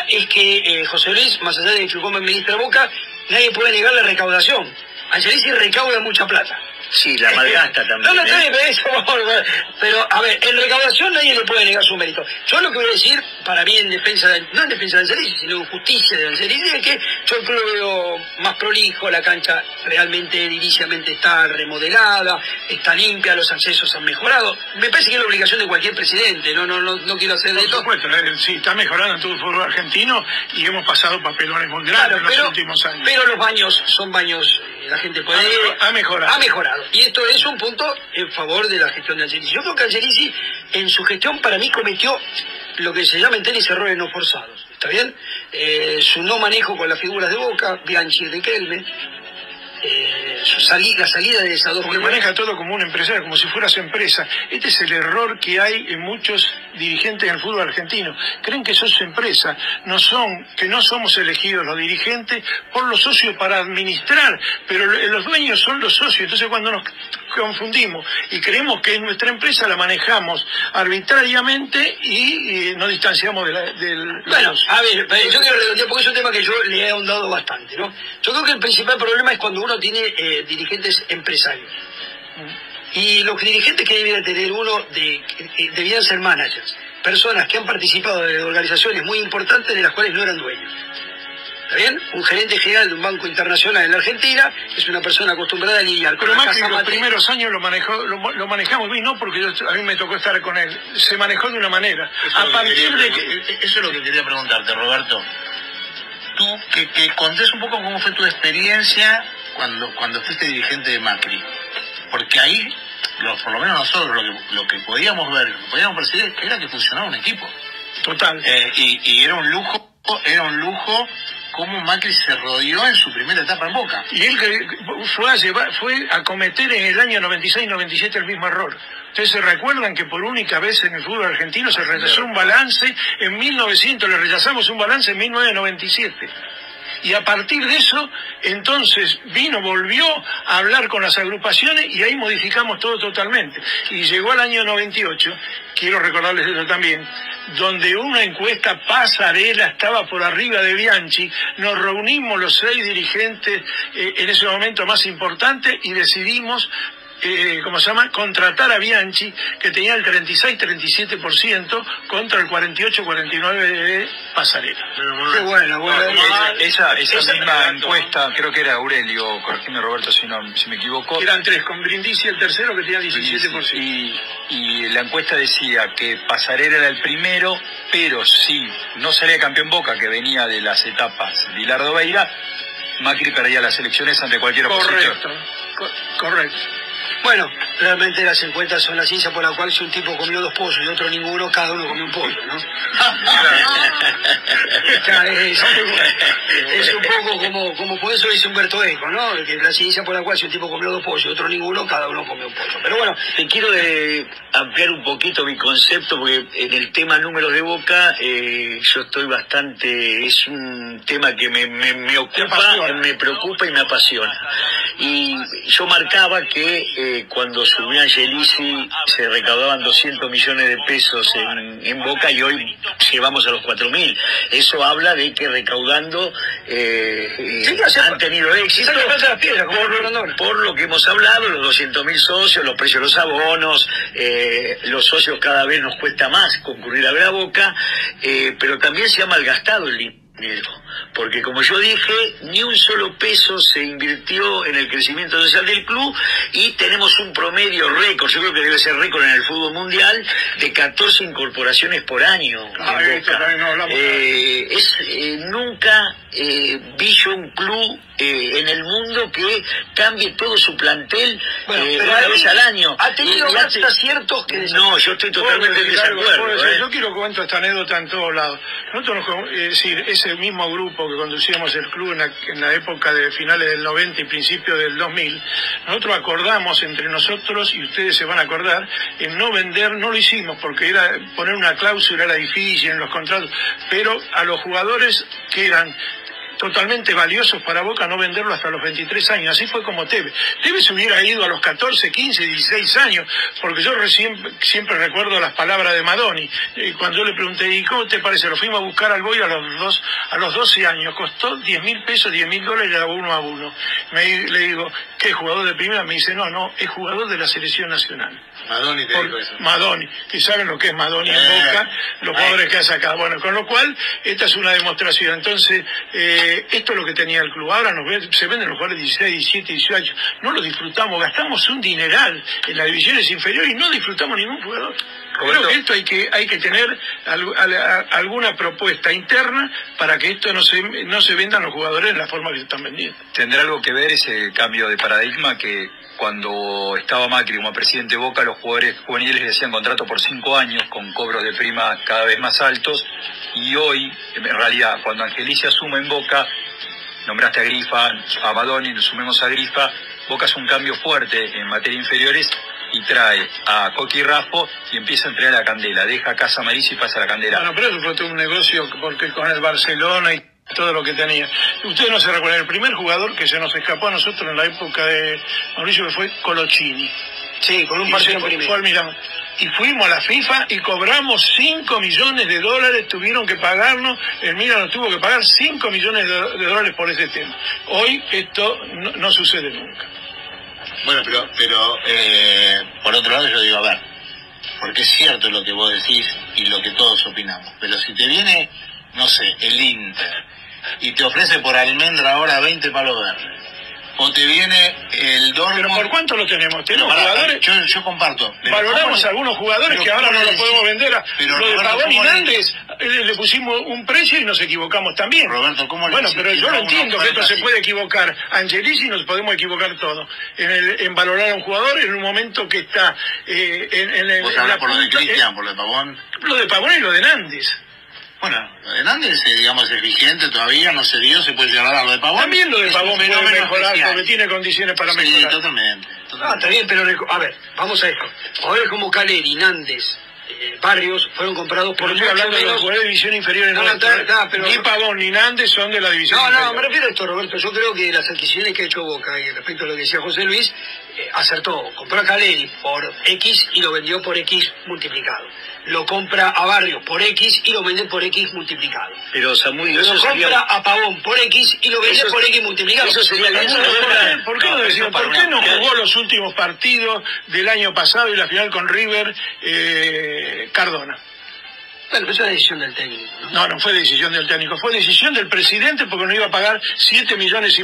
es que José Luis, más allá de que como ministro de Boca, nadie puede negar la recaudación. Angelici recauda mucha plata. Sí, la malgasta también. No, pero a ver, en recaudación nadie le puede negar su mérito. Yo lo que voy a decir, para mí no en defensa de Angelici, sino en justicia de Angelici, es que yo lo veo más prolijo, la cancha realmente ediliciamente está remodelada, está limpia, los accesos han mejorado. Me parece que es la obligación de cualquier presidente, no quiero hacer de esto. Por supuesto, sí, está mejorando en todo el fútbol argentino y hemos pasado papelones muy grandes en los últimos años. Pero los baños son baños, la gente puede... Ha mejorado. Y esto es un punto en favor de la gestión de Angelici. Yo creo que Angelici, en su gestión, para mí cometió lo que se llama en tenis errores no forzados, ¿está bien? Su no manejo con las figuras de Boca, Bianchi y Riquelme, la salida de esas dos porque figuras. maneja todo como un empresario, como si fuera su empresa. Este es el error que hay en muchos dirigentes del fútbol argentino. Creen que eso es su empresa, que no somos elegidos los dirigentes por los socios para administrar, pero los dueños son los socios. Entonces cuando nos confundimos y creemos que nuestra empresa la manejamos arbitrariamente y nos distanciamos del bueno, a ver, yo quiero redondear porque es un tema que yo le he ahondado bastante, ¿no? Yo creo que el principal problema es cuando uno tiene dirigentes empresarios. Y los dirigentes que debiera tener uno debían ser managers, personas que han participado de organizaciones muy importantes de las cuales no eran dueños. ¿Está bien? Un gerente general de un banco internacional en la Argentina es una persona acostumbrada a lidiar con pero la Macri casa los matriz. primeros años lo manejamos bien, no porque a mí me tocó estar con él, se manejó de una manera. Eso es lo que quería preguntarte, Roberto. Tú, que contés un poco cómo fue tu experiencia cuando fuiste dirigente de Macri. Porque ahí, por lo menos nosotros, lo que podíamos ver, lo que podíamos percibir, era que funcionaba un equipo. Total. Y era un lujo cómo Macri se rodeó en su primera etapa en Boca. Y él fue a cometer en el año 96-97 el mismo error. Ustedes se recuerdan que por única vez en el fútbol argentino se rechazó un balance en 1900, le rechazamos un balance en 1997. Y a partir de eso, entonces volvió a hablar con las agrupaciones y ahí modificamos todo totalmente. Y llegó al año 98, quiero recordarles eso también, donde una encuesta pasarela estaba por arriba de Bianchi, nos reunimos los 6 dirigentes en ese momento más importante y decidimos contratar a Bianchi, que tenía el 36-37% contra el 48-49% de Pasarela. Qué bueno. Esa misma encuesta, creo que era Aurelio, corregime Roberto si me equivoco. Eran 3, con Brindisi el tercero que tenía 17%. Y la encuesta decía que Pasarela era el primero, pero si no salía campeón Boca, que venía de las etapas Bilardo Beira, Macri perdía las elecciones ante cualquier oposición. Correcto. Bueno, realmente las encuestas son la ciencia por la cual si un tipo comió 2 pollos y otro ninguno, cada uno comió un pollo, ¿no? Es un poco como por eso dice Humberto Eco, ¿no? Que la ciencia por la cual si un tipo comió 2 pollos y otro ninguno, cada uno comió un pollo. Pero bueno, te quiero ampliar un poquito mi concepto, porque en el tema números de Boca yo estoy bastante, es un tema que me ocupa, me preocupa y me apasiona. Y yo marcaba que cuando subió Angelici se recaudaban 200 millones de pesos en Boca y hoy llevamos a los 4.000. Eso habla de que recaudando han tenido éxito por lo que hemos hablado, los 200.000 socios, los precios de los abonos, los socios cada vez nos cuesta más concurrir a ver a Boca, pero también se ha malgastado el dinero. Porque como yo dije, ni un solo peso se invirtió en el crecimiento social del club y tenemos un promedio récord, yo creo que debe ser récord en el fútbol mundial, de 14 incorporaciones por año. Nunca vi yo un club en el mundo que cambie todo su plantel una vez al año. ¿Ha tenido más aciertos que no, yo estoy totalmente en desacuerdo. Yo quiero contar esta anécdota en todos lados. Nosotros, ese mismo grupo que conducíamos el club en la época de finales del 90 y principios del 2000, nosotros acordamos entre nosotros, y ustedes se van a acordar, en no vender, no lo hicimos porque poner una cláusula era difícil en los contratos, pero a los jugadores que eran totalmente valiosos para Boca no venderlo hasta los 23 años. Así fue como Tevez. Tevez se hubiera ido a los 14, 15, 16 años, porque yo siempre recuerdo las palabras de Madoni. Cuando yo le pregunté, ¿y cómo te parece? Lo fuimos a buscar al Boy a los 12 años. Costó 10.000 pesos, $10.000, era 1 a 1. Le digo, ¿qué jugador de primera? Me dice, no, es jugador de la selección nacional. Madoni te dijo eso. Madoni, que saben lo que es Madoni en Boca, los jugadores que ha sacado. Bueno, con lo cual, esta es una demostración. Entonces, esto es lo que tenía el club. Ahora se venden los jugadores 16, 17, 18. No lo disfrutamos, gastamos un dineral en las divisiones inferiores y no disfrutamos ningún jugador. Creo que esto hay que tener alguna propuesta interna para que esto no se vendan los jugadores en la forma que se están vendiendo. ¿Tendrá algo que ver ese cambio de paradigma que cuando estaba Macri como presidente de Boca, los jugadores juveniles le hacían contrato por 5 años con cobros de prima cada vez más altos, y hoy, en realidad, cuando Angelici asume en Boca, nombraste a Grifa, a Badoni, nos sumemos a Grifa, Boca hace un cambio fuerte en materia inferiores y trae a Coqui Raffo y empieza a entregar la Candela, deja a Casa Marisa y pasa a la Candela. Bueno, pero eso fue todo un negocio porque con el Barcelona y todo lo que tenía. Ustedes no se recuerdan, el primer jugador que se nos escapó a nosotros en la época de Mauricio que fue Colochini. Sí, con un partido en primera. Y fuimos a la FIFA y cobramos $5 millones, tuvieron que pagarnos, el Milan nos tuvo que pagar $5 millones de por ese tema. Hoy esto no sucede nunca. Bueno, pero por otro lado yo digo, a ver, porque es cierto lo que vos decís y lo que todos opinamos, pero si te viene, no sé, el Inter y te ofrece por almendra ahora 20 palos verdes, o te viene el Dortmund... ¿Pero por cuánto lo tenemos? ¿Tenemos jugadores? Yo comparto. Valoramos algunos jugadores que ahora no los podemos vender. Lo de Pavón y Nández le pusimos un precio y nos equivocamos también. Roberto, ¿cómo le Bueno, pero yo lo entiendo que esto se puede equivocar. Angelici nos podemos equivocar todos. En valorar a un jugador en un momento que está ¿Vos hablas por lo de Cristian, por lo de Pavón? Lo de Pavón y lo de Nández. Bueno, lo de Nández, digamos, es vigente todavía, no se dio, se puede llegar a dar. Lo de Pavón también lo de Pavón puede mejorar porque tiene condiciones para mejorar. Sí, totalmente. Está bien, pero a ver, vamos a esto. Jugadores como Caleri, Nández, Barrios fueron comprados por... Estoy hablando de los jugadores de división inferior en pero ni Pavón ni Nández son de la división inferior. No, me refiero a esto, Roberto. Yo creo que las adquisiciones que ha hecho Boca, y respecto a lo que decía José Luis, acertó. Compró a Caleri por X y lo vendió por X multiplicado. Lo compra a Barrios por X y lo vende por X multiplicado. Pero Samudio, lo compra a Pavón por X y lo vende por X multiplicado. Eso sería ¿Por qué no jugó los últimos partidos del año pasado y la final con River Cardona? Bueno, eso es una decisión del técnico, ¿no? No fue decisión del técnico, fue decisión del presidente porque no iba a pagar $7,5 millones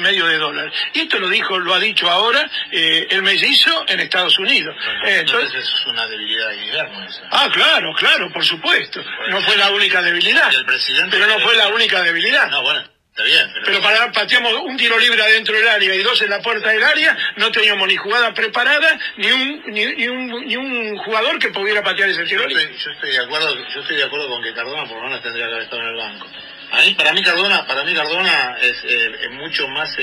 Y esto lo ha dicho ahora el mellizo en Estados Unidos. Entonces es una debilidad de Guillermo esa. Claro, por supuesto. No fue la única debilidad. Pero no fue la única debilidad. No, bueno. Está bien, pero pateamos un tiro libre adentro del área y 2 en la puerta del área, no teníamos ni jugada preparada, ni un jugador que pudiera patear ese tiro libre. Yo estoy de acuerdo con que Cardona por lo menos tendría que haber estado en el banco. Para mí Cardona es mucho más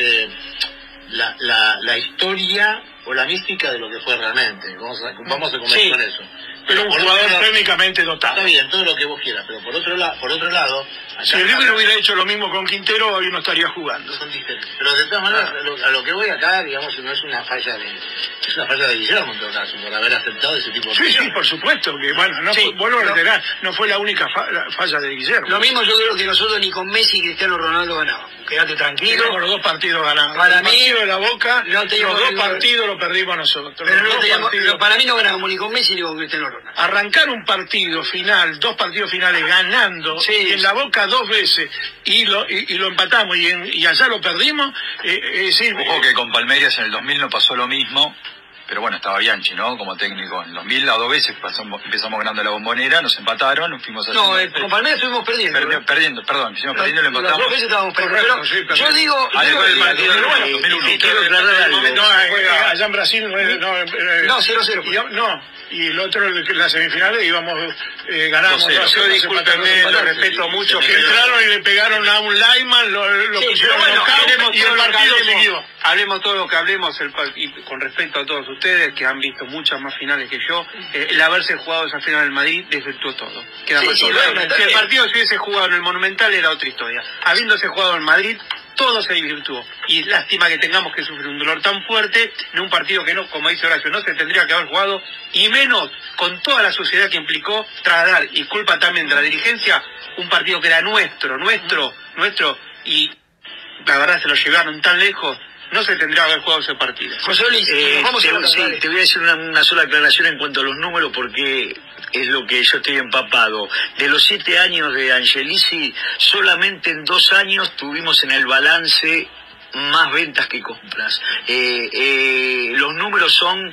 la historia o la mística de lo que fue realmente. Vamos a comenzar con eso. Pero un jugador técnicamente dotado. Está bien, todo lo que vos quieras, pero por otro lado... Si el River hubiera hecho lo mismo con Quintero, hoy no estaría jugando. Son diferentes. Pero de todas maneras, a lo que voy acá, digamos, no es una falla de... Es una falla de Guillermo, en todo caso, por haber aceptado ese tipo de... Sí, por supuesto, que vuelvo a reiterar, no fue la única falla de Guillermo. Lo mismo yo creo que nosotros ni con Messi y Cristiano Ronaldo ganábamos. Quédate tranquilo. Los 2 partidos ganamos. Para el partido de la Boca, los 2 partidos los perdimos nosotros. Pero para mí no ganábamos ni con Messi ni con Cristiano Ronaldo. Arrancar un partido final, 2 partidos finales ganando, y en la Boca 2 veces, y lo empatamos y allá lo perdimos, Ojo que con Palmeiras en el 2000 no pasó lo mismo, pero bueno, estaba Bianchi, ¿no? Como técnico. En el 2000 a 2 veces empezamos ganando la Bombonera, nos empataron, nos fuimos a... No, con Palmeiras estuvimos perdiendo. Empezamos perdiendo y lo empatamos. Las 2 veces estábamos perdiendo, pero yo digo... Allá en Brasil... No, 0-0. Y el otro, las semifinales, íbamos, ganamos. Yo discúlpenme, lo respeto mucho. Que entraron y le pegaron a un Lyman, lo pusieron y el partido siguió. Hablemos todo lo que hablemos, y con respecto a todos ustedes, que han visto muchas más finales que yo, el haberse jugado esa final en Madrid desvirtuó todo. Si el partido se hubiese jugado en el Monumental era otra historia. Habiéndose jugado en Madrid, todo se desvirtuó. Y lástima que tengamos que sufrir un dolor tan fuerte en un partido que no, como dice Horacio, no se tendría que haber jugado, y menos con toda la sociedad que implicó trasladar, y culpa también de la dirigencia, un partido que era nuestro, y la verdad se lo llevaron tan lejos. No se tendría que haber jugado ese partido. José Luis, te voy a decir una sola aclaración en cuanto a los números, porque es lo que yo estoy empapado. De los 7 años de Angelici, solamente en 2 años tuvimos en el balance más ventas que compras. Los números son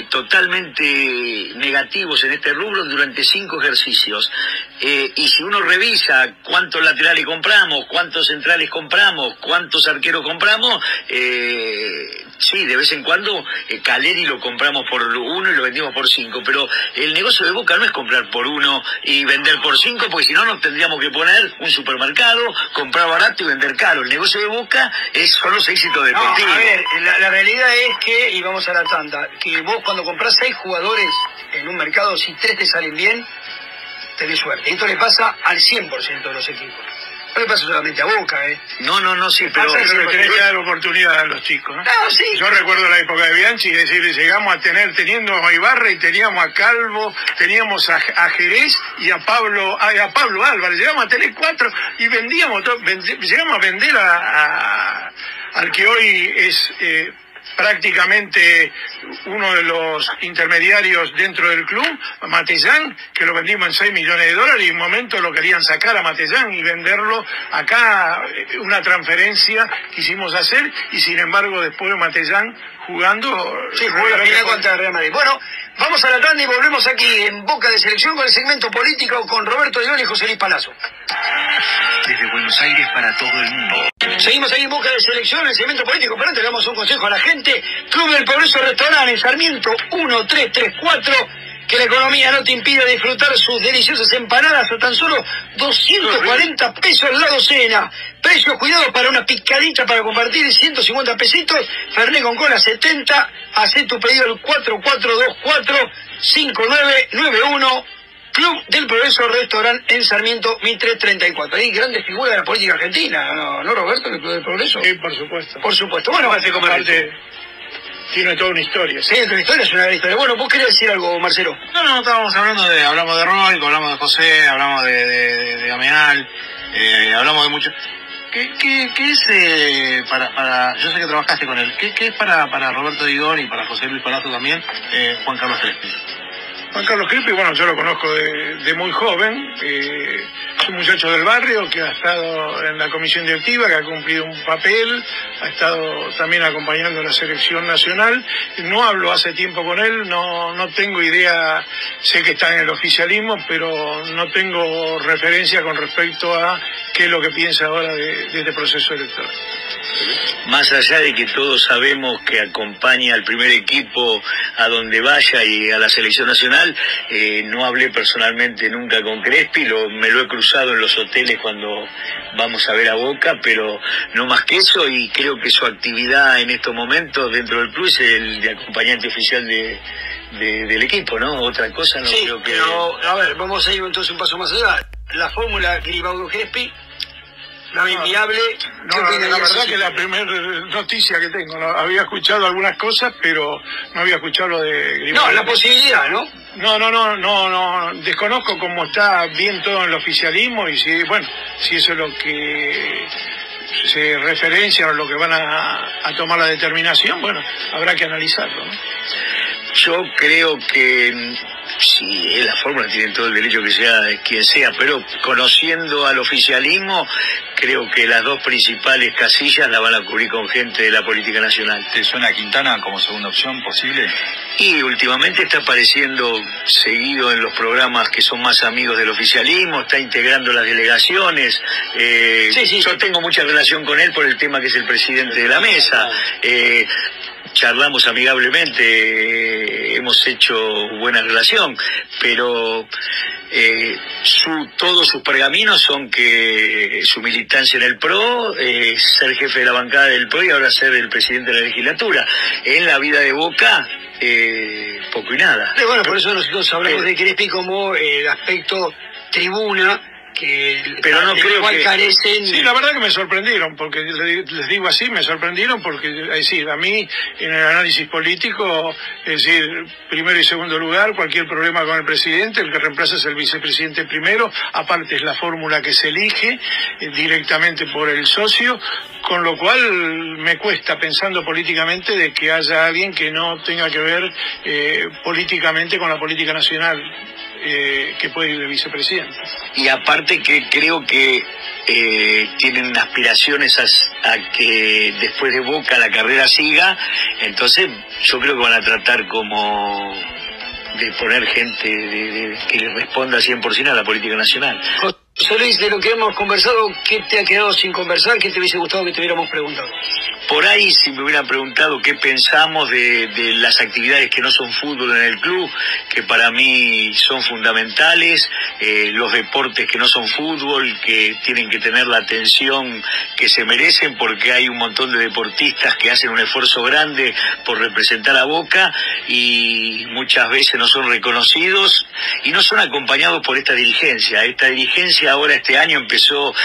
totalmente negativos en este rubro durante 5 ejercicios. Y si uno revisa cuántos laterales compramos, cuántos centrales compramos, cuántos arqueros compramos, sí, de vez en cuando Caleri lo compramos por 1 y lo vendimos por 5, pero el negocio de Boca no es comprar por 1 y vender por 5, porque si no nos tendríamos que poner un supermercado, comprar barato y vender caro. El negocio de Boca son los éxitos deportivos. No, a ver, la realidad es que, y vamos a la tanda, que vos cuando comprás 6 jugadores en un mercado, si 3 te salen bien, tenés suerte. Esto le pasa al 100% de los equipos. No le pasa solamente a Boca, No, sí, pero tenés que dar oportunidad a los chicos, ¿no? No, sí. Yo recuerdo la época de Bianchi, es decir, llegamos a teniendo a Ibarra y teníamos a Calvo, teníamos a Jerez y a Pablo Álvarez, llegamos a tener 4 y vendíamos, llegamos a vender al que hoy es prácticamente uno de los intermediarios dentro del club, Matellán, que lo vendimos en $6 millones y en un momento lo querían sacar a Matellán y venderlo acá, una transferencia quisimos hacer, y sin embargo después de Matellán jugando... Sí, jugó la final contra el Real Madrid. Bueno, vamos a la tanda y volvemos aquí en Boca de Selección con el segmento político con Roberto León y José Luis Palazzo. Desde Buenos Aires para todo el mundo. Seguimos ahí en Boca de Selección, el segmento político, pero antes le damos un consejo a la gente. Club del Progreso Restaurante en Sarmiento 1334, que la economía no te impida disfrutar sus deliciosas empanadas a tan solo 240 pesos la docena. Precios cuidados para una picadita para compartir, 150 pesitos. Fernet con cola 70. Hacé tu pedido al 4424-5991. Club del Progreso Restaurante en Sarmiento 1334. Hay grandes figuras de la política argentina, ¿no, Roberto, en el Club del Progreso? Sí, por supuesto. Por supuesto. Bueno, aparte, tiene toda una historia. Sí, tu historia es una gran historia. Bueno, ¿vos querés decir algo, Marcelo? No, estábamos hablando hablamos de Rolco, hablamos de José, hablamos de Ameal, hablamos de mucho. ¿Qué es para yo sé que trabajaste con él, ¿qué es para Roberto Digón y para José Luis Palazzo también, Juan Carlos Crespi? Juan Carlos Crespi, bueno, yo lo conozco de muy joven, es un muchacho del barrio que ha estado en la comisión directiva, que ha cumplido un papel, ha estado también acompañando a la selección nacional. No hablo hace tiempo con él, no tengo idea, sé que está en el oficialismo, pero no tengo referencia con respecto a qué es lo que piensa ahora de este proceso electoral. Más allá de que todos sabemos que acompaña al primer equipo a donde vaya y a la selección nacional, no hablé personalmente nunca con Crespi, me lo he cruzado en los hoteles cuando vamos a ver a Boca, pero no más que eso, y creo que su actividad en estos momentos dentro del club es el de acompañante oficial del equipo, ¿no? Otra cosa no sí, creo que... pero, a ver, vamos a ir entonces un paso más allá. La fórmula Gribaudo-Crespi, no es inviable. La verdad que la primera noticia que tengo, ¿no? Había escuchado algunas cosas, pero no había escuchado lo de Gribaudo. No, la posibilidad, ¿no? No, desconozco cómo está bien todo en el oficialismo y si eso es lo que se referencia o lo que van a tomar la determinación, bueno, habrá que analizarlo, ¿no? Yo creo que sí, la fórmula tiene todo el derecho que sea quien sea, pero conociendo al oficialismo, creo que las dos principales casillas las van a cubrir con gente de la política nacional. ¿Te suena Quintana como segunda opción posible? Y últimamente está apareciendo seguido en los programas que son más amigos del oficialismo, está integrando las delegaciones. Sí. Yo tengo mucha relación con él por el tema que es el presidente de la mesa. Charlamos amigablemente, hemos hecho buena relación, pero todos sus pergaminos son que su militancia en el PRO, ser jefe de la bancada del PRO y ahora ser el presidente de la legislatura. En la vida de Boca, poco y nada. Bueno, por eso nosotros hablamos de Crespi como el aspecto tribuna, pero no creo que carecen. Sí, la verdad que me sorprendieron, porque les digo así, me sorprendieron porque, es decir, a mí en el análisis político, es decir, primero y segundo lugar, cualquier problema con el presidente, el que reemplaza es el vicepresidente primero, aparte es la fórmula que se elige directamente por el socio, con lo cual me cuesta, pensando políticamente, de que haya alguien que no tenga que ver políticamente con la política nacional. que puede ir de vicepresidente. Y aparte que creo que tienen aspiraciones a que después de Boca la carrera siga, entonces yo creo que van a tratar como de poner gente que le responda 100% a la política nacional. José Luis, de lo que hemos conversado, ¿qué te ha quedado sin conversar? ¿Qué te hubiese gustado que te hubiéramos preguntado? Por ahí, si me hubieran preguntado qué pensamos de las actividades que no son fútbol en el club, que para mí son fundamentales, los deportes que no son fútbol, que tienen que tener la atención que se merecen, porque hay un montón de deportistas que hacen un esfuerzo grande por representar a Boca y muchas veces no son reconocidos y no son acompañados por esta dirigencia. Esta dirigencia ahora este año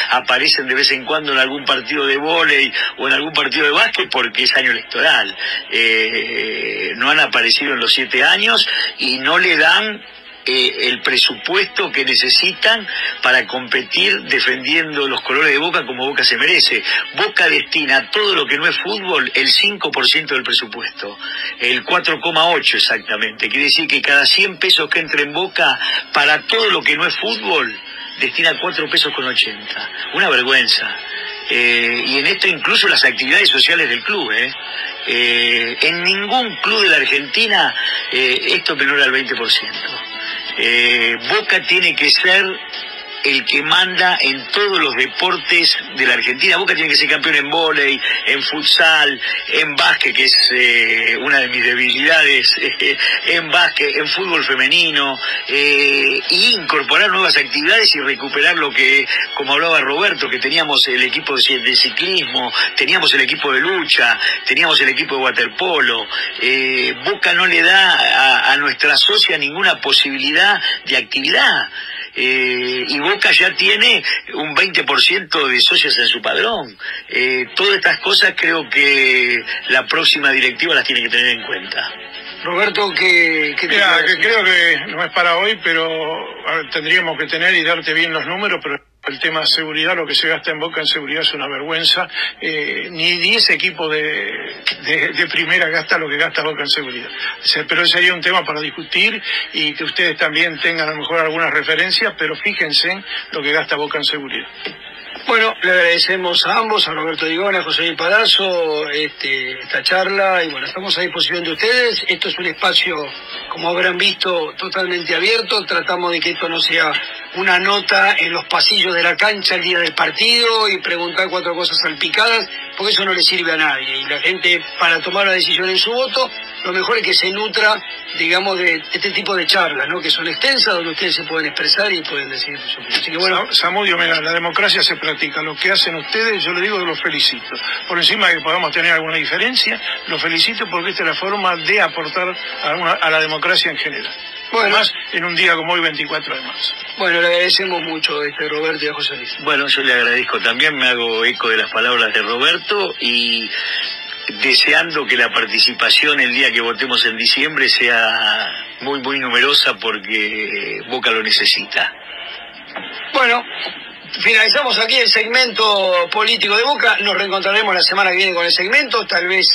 aparecen de vez en cuando en algún partido de vóley o en algún partido de básquet porque es año electoral. No han aparecido en los 7 años y no le dan el presupuesto que necesitan para competir defendiendo los colores de Boca como Boca se merece. Boca destina a todo lo que no es fútbol el 5% del presupuesto, el 4,8 exactamente. Quiere decir que cada 100 pesos que entre en Boca para todo lo que no es fútbol destina 4 pesos con 80. Una vergüenza. Y en esto incluso las actividades sociales del club. En ningún club de la Argentina esto menor al 20%. Boca tiene que ser el que manda en todos los deportes de la Argentina. Boca tiene que ser campeón en vóley, en futsal, en básquet, que es una de mis debilidades, en básquet, en fútbol femenino, y incorporar nuevas actividades y recuperar lo que, como hablaba Roberto, que teníamos el equipo de ciclismo, teníamos el equipo de lucha, teníamos el equipo de waterpolo. Boca no le da a nuestra socia ninguna posibilidad de actividad. Y Boca ya tiene un 20% de socios en su padrón. Todas estas cosas creo que la próxima directiva las tiene que tener en cuenta. Roberto, ¿qué te parece? Creo que no es para hoy, pero tendríamos que tener y darte bien los números, pero el tema de seguridad, lo que se gasta en Boca en seguridad es una vergüenza. Ni 10 equipos de primera gasta lo que gasta Boca en seguridad. Pero sería un tema para discutir y que ustedes también tengan a lo mejor algunas referencias, pero fíjense en lo que gasta Boca en seguridad. Bueno, le agradecemos a ambos, a Roberto Digón, a José Luis Palazzo, esta charla, y bueno, estamos a disposición de ustedes. Esto es un espacio, como habrán visto, totalmente abierto. Tratamos de que esto no sea una nota en los pasillos de la cancha el día del partido y preguntar 4 cosas salpicadas, porque eso no le sirve a nadie. Y la gente, para tomar una decisión en su voto, lo mejor es que se nutra, digamos, de este tipo de charlas, ¿no? Que son extensas, donde ustedes se pueden expresar y pueden decir su opinión. Así que bueno, Samudio, mira, la democracia se practica. Lo que hacen ustedes, yo le digo que los felicito. Por encima de que podamos tener alguna diferencia, los felicito porque esta es la forma de aportar a la democracia en general. Bueno, más en un día como hoy, 24 de marzo. Bueno, le agradecemos mucho Roberto y a José Luis. Bueno, yo le agradezco también, me hago eco de las palabras de Roberto y deseando que la participación el día que votemos en diciembre sea muy, muy numerosa porque Boca lo necesita. Bueno, finalizamos aquí el segmento político de Boca. Nos reencontraremos la semana que viene con el segmento. Tal vez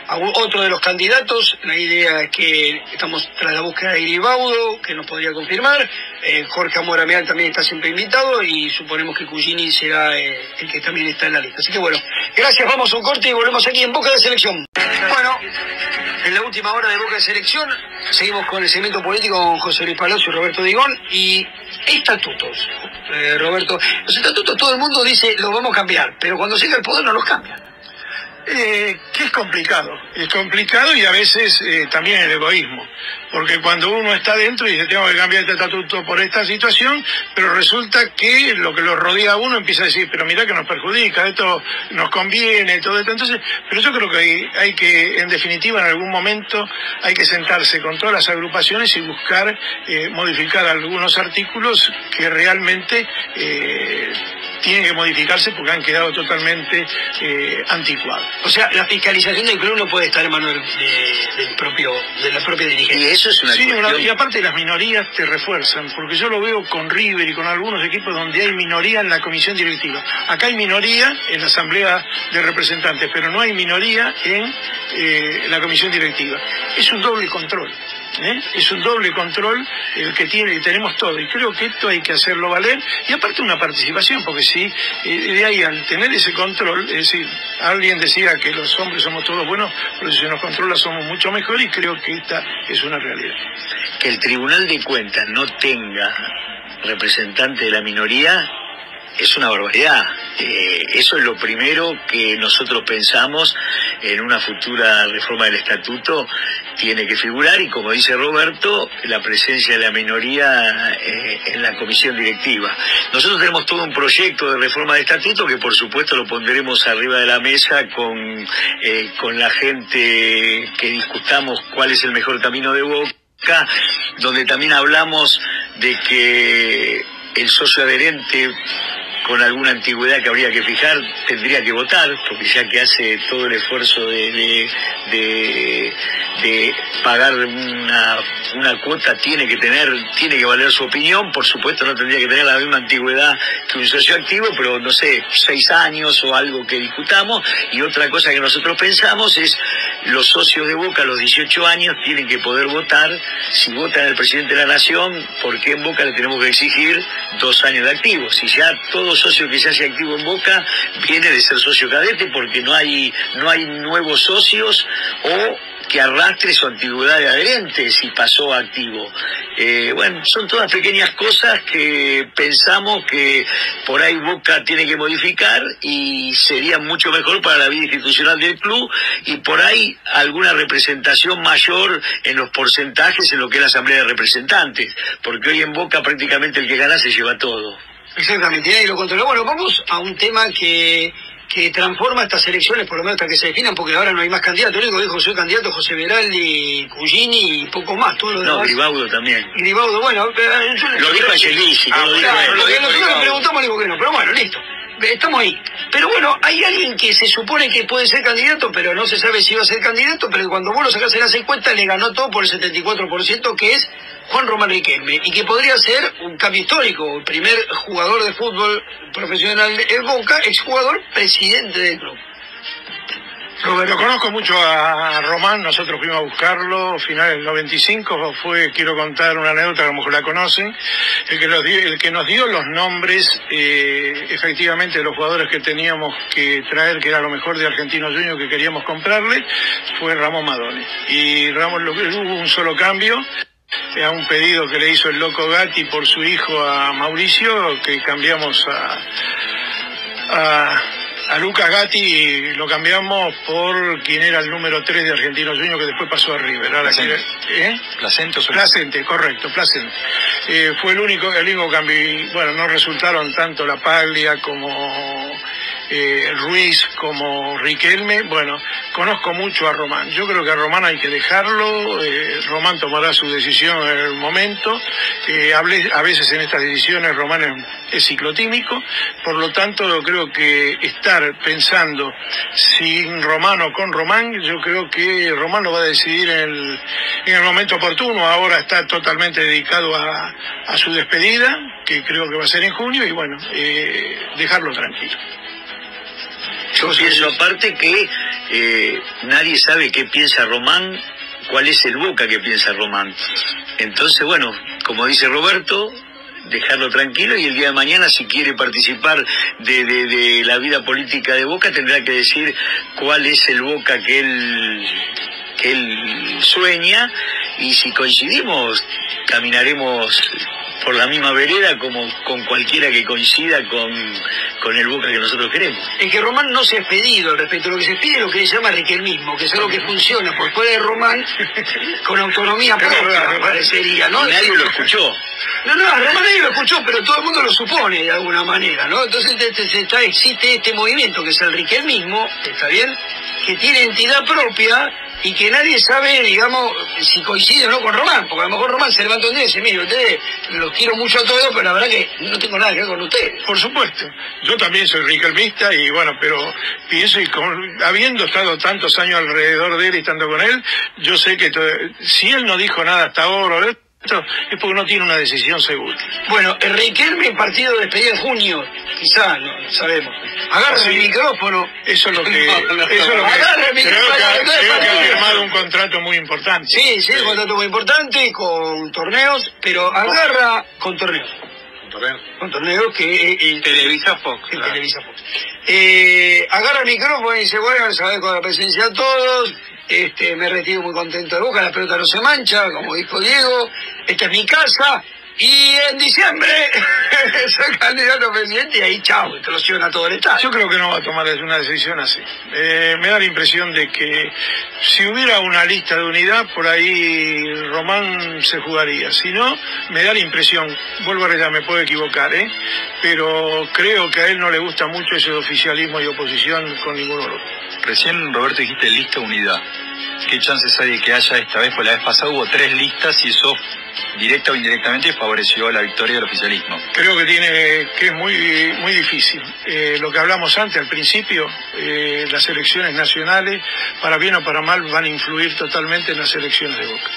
otro de los candidatos. La idea es que estamos tras la búsqueda de Gribaudo, que nos podría confirmar. Jorge Amorameal también está siempre invitado y suponemos que Cugini será el que también está en la lista. Así que bueno, gracias, vamos a un corte y volvemos aquí en Boca de Selección. Bueno, en la última hora de Boca de Selección seguimos con el segmento político con José Luis Palazzo y Roberto Digón. Y estatutos, Roberto, los estatutos todo el mundo dice los vamos a cambiar, pero cuando llega el poder no los cambian. Que es complicado y a veces también el egoísmo, porque cuando uno está dentro y dice tengo que cambiar este estatuto por esta situación, pero resulta que lo que lo rodea a uno empieza a decir, pero mira que nos perjudica, esto nos conviene, todo esto. Entonces, pero yo creo que hay que, en definitiva, en algún momento hay que sentarse con todas las agrupaciones y buscar modificar algunos artículos que realmente tienen que modificarse porque han quedado totalmente anticuados. O sea, la fiscalización del club no puede estar en manos de la propia dirigencia. Y eso es una cuestión... y aparte las minorías te refuerzan, porque yo lo veo con River y con algunos equipos donde hay minoría en la comisión directiva. Acá hay minoría en la asamblea de representantes, pero no hay minoría en la comisión directiva. Es un doble control. Es un doble control el que tenemos todo, y creo que esto hay que hacerlo valer, y aparte una participación, porque si de ahí al tener ese control, es decir, alguien decía que los hombres somos todos buenos, pero si se nos controla somos mucho mejor, y creo que esta es una realidad. Que el Tribunal de Cuentas no tenga representante de la minoría es una barbaridad. Eso es lo primero que nosotros pensamos en una futura reforma del estatuto, tiene que figurar, y como dice Roberto, la presencia de la minoría en la comisión directiva. Nosotros tenemos todo un proyecto de reforma del estatuto que por supuesto lo pondremos arriba de la mesa con la gente que discutamos cuál es el mejor camino de Boca, donde también hablamos de que el socio adherente con alguna antigüedad que habría que fijar tendría que votar, porque ya que hace todo el esfuerzo de pagar una cuota, tiene que valer su opinión. Por supuesto no tendría que tener la misma antigüedad que un socio activo, pero no sé, 6 años o algo que discutamos. Y otra cosa que nosotros pensamos es los socios de Boca a los 18 años tienen que poder votar. Si votan al presidente de la Nación, ¿por qué en Boca le tenemos que exigir 2 años de activo? Si ya todo socio que se hace activo en Boca viene de ser socio cadete, porque no hay nuevos socios o que arrastre su antigüedad de adherente si pasó a activo. Bueno, son todas pequeñas cosas que pensamos que por ahí Boca tiene que modificar y sería mucho mejor para la vida institucional del club, y por ahí alguna representación mayor en los porcentajes en lo que es la asamblea de representantes, porque hoy en Boca prácticamente el que gana se lleva todo. Exactamente, y ahí lo controla. Bueno, vamos a un tema que transforma estas elecciones, por lo menos hasta que se definan, porque ahora no hay más candidatos. El único que dijo soy candidato José Veraldi, Cugini y poco más. Todo lo demás. No, Gribaudo también. Gribaudo, bueno. Lo dijo Angelici. Nosotros le preguntamos, digo que no, pero bueno, listo. Estamos ahí. Pero bueno, hay alguien que se supone que puede ser candidato, pero no se sabe si va a ser candidato, pero cuando vos lo sacás en las encuestas le ganó todo por el 74%, que es Juan Román Riquelme, y que podría ser un cambio histórico, el primer jugador de fútbol profesional de Boca, exjugador, presidente del club. Lo conozco mucho a Román, nosotros fuimos a buscarlo, final del 95, quiero contar una anécdota, a lo mejor la conocen, el que nos dio los nombres, efectivamente, de los jugadores que teníamos que traer, que era lo mejor de Argentinos Juniors que queríamos comprarle, fue Ramón Madoni. Y hubo un solo cambio, a un pedido que le hizo el loco Gatti por su hijo a Mauricio, que cambiamos a Lucas Gatti, y lo cambiamos por quien era el número 3 de Argentinos Juniors, que después pasó a River. Placente, correcto, Placente. Fue el único cambio, y bueno, no resultaron tanto la Paglia como Ruiz como Riquelme. Bueno, conozco mucho a Román, yo creo que a Román hay que dejarlo, Román tomará su decisión en el momento. A veces en estas decisiones Román es ciclotímico, por lo tanto yo creo que estar pensando sin Román o con Román, yo creo que Román lo va a decidir en el momento oportuno. Ahora está totalmente dedicado a su despedida, que creo que va a ser en junio, y bueno, dejarlo tranquilo. Yo pienso aparte que nadie sabe qué piensa Román, cuál es el Boca que piensa Román. Entonces, bueno, como dice Roberto, dejarlo tranquilo, y el día de mañana, si quiere participar de la vida política de Boca, tendrá que decir cuál es el Boca que él sueña, y si coincidimos, caminaremos por la misma vereda como con cualquiera que coincida con el Boca que nosotros queremos. Es que Román no se ha despedido al respecto. Lo que se despide es lo que se llama riquelmismo, que es algo que funciona por fuera de Román con autonomía propia, parecería, ¿no? Y nadie lo escuchó. No, a Román nadie lo escuchó, pero todo el mundo lo supone de alguna manera, ¿no? Entonces existe este movimiento que es el riquelmismo, ¿está bien?, que tiene entidad propia y que nadie sabe, digamos, si coincide o no con Román, porque a lo mejor Román se levanta un día y dice, mire, ustedes los quiero mucho a todos, pero la verdad que no tengo nada que ver con ustedes. Por supuesto, yo también soy riquelmista y bueno, pero pienso y habiendo estado tantos años alrededor de él y estando con él, yo sé que si él no dijo nada hasta ahora, es porque no tiene una decisión segura. Bueno, el Riquelme, partido de despedida en junio, quizá, no sabemos. Agarra el micrófono. Eso es lo que, creo que ha firmado un contrato muy importante. Sí, un contrato muy importante con torneos, pero agarra con torneos. Con torneos que Televisa Fox. Televisa Fox. Agarra el micrófono y dice, bueno, sabés, con la presencia de todos, me retiro muy contento de Boca, la pelota no se mancha, como dijo Diego, esta es mi casa, y en diciembre soy candidato a presidente y ahí chao, explosiona todo el estado. Yo creo que no va a tomar una decisión así. Me da la impresión de que si hubiera una lista de unidad, por ahí Román se jugaría. Si no, me da la impresión, vuelvo a reiterar, me puedo equivocar, pero creo que a él no le gusta mucho ese oficialismo y oposición con ninguno de los dos. Recién, Roberto, dijiste lista unidad. ¿Qué chances hay de que haya esta vez? Pues la vez pasada hubo 3 listas y eso, directa o indirectamente, favoreció la victoria del oficialismo. Creo que es muy difícil. Lo que hablamos antes, al principio, las elecciones nacionales, para bien o para mal, van a influir totalmente en las elecciones de Boca.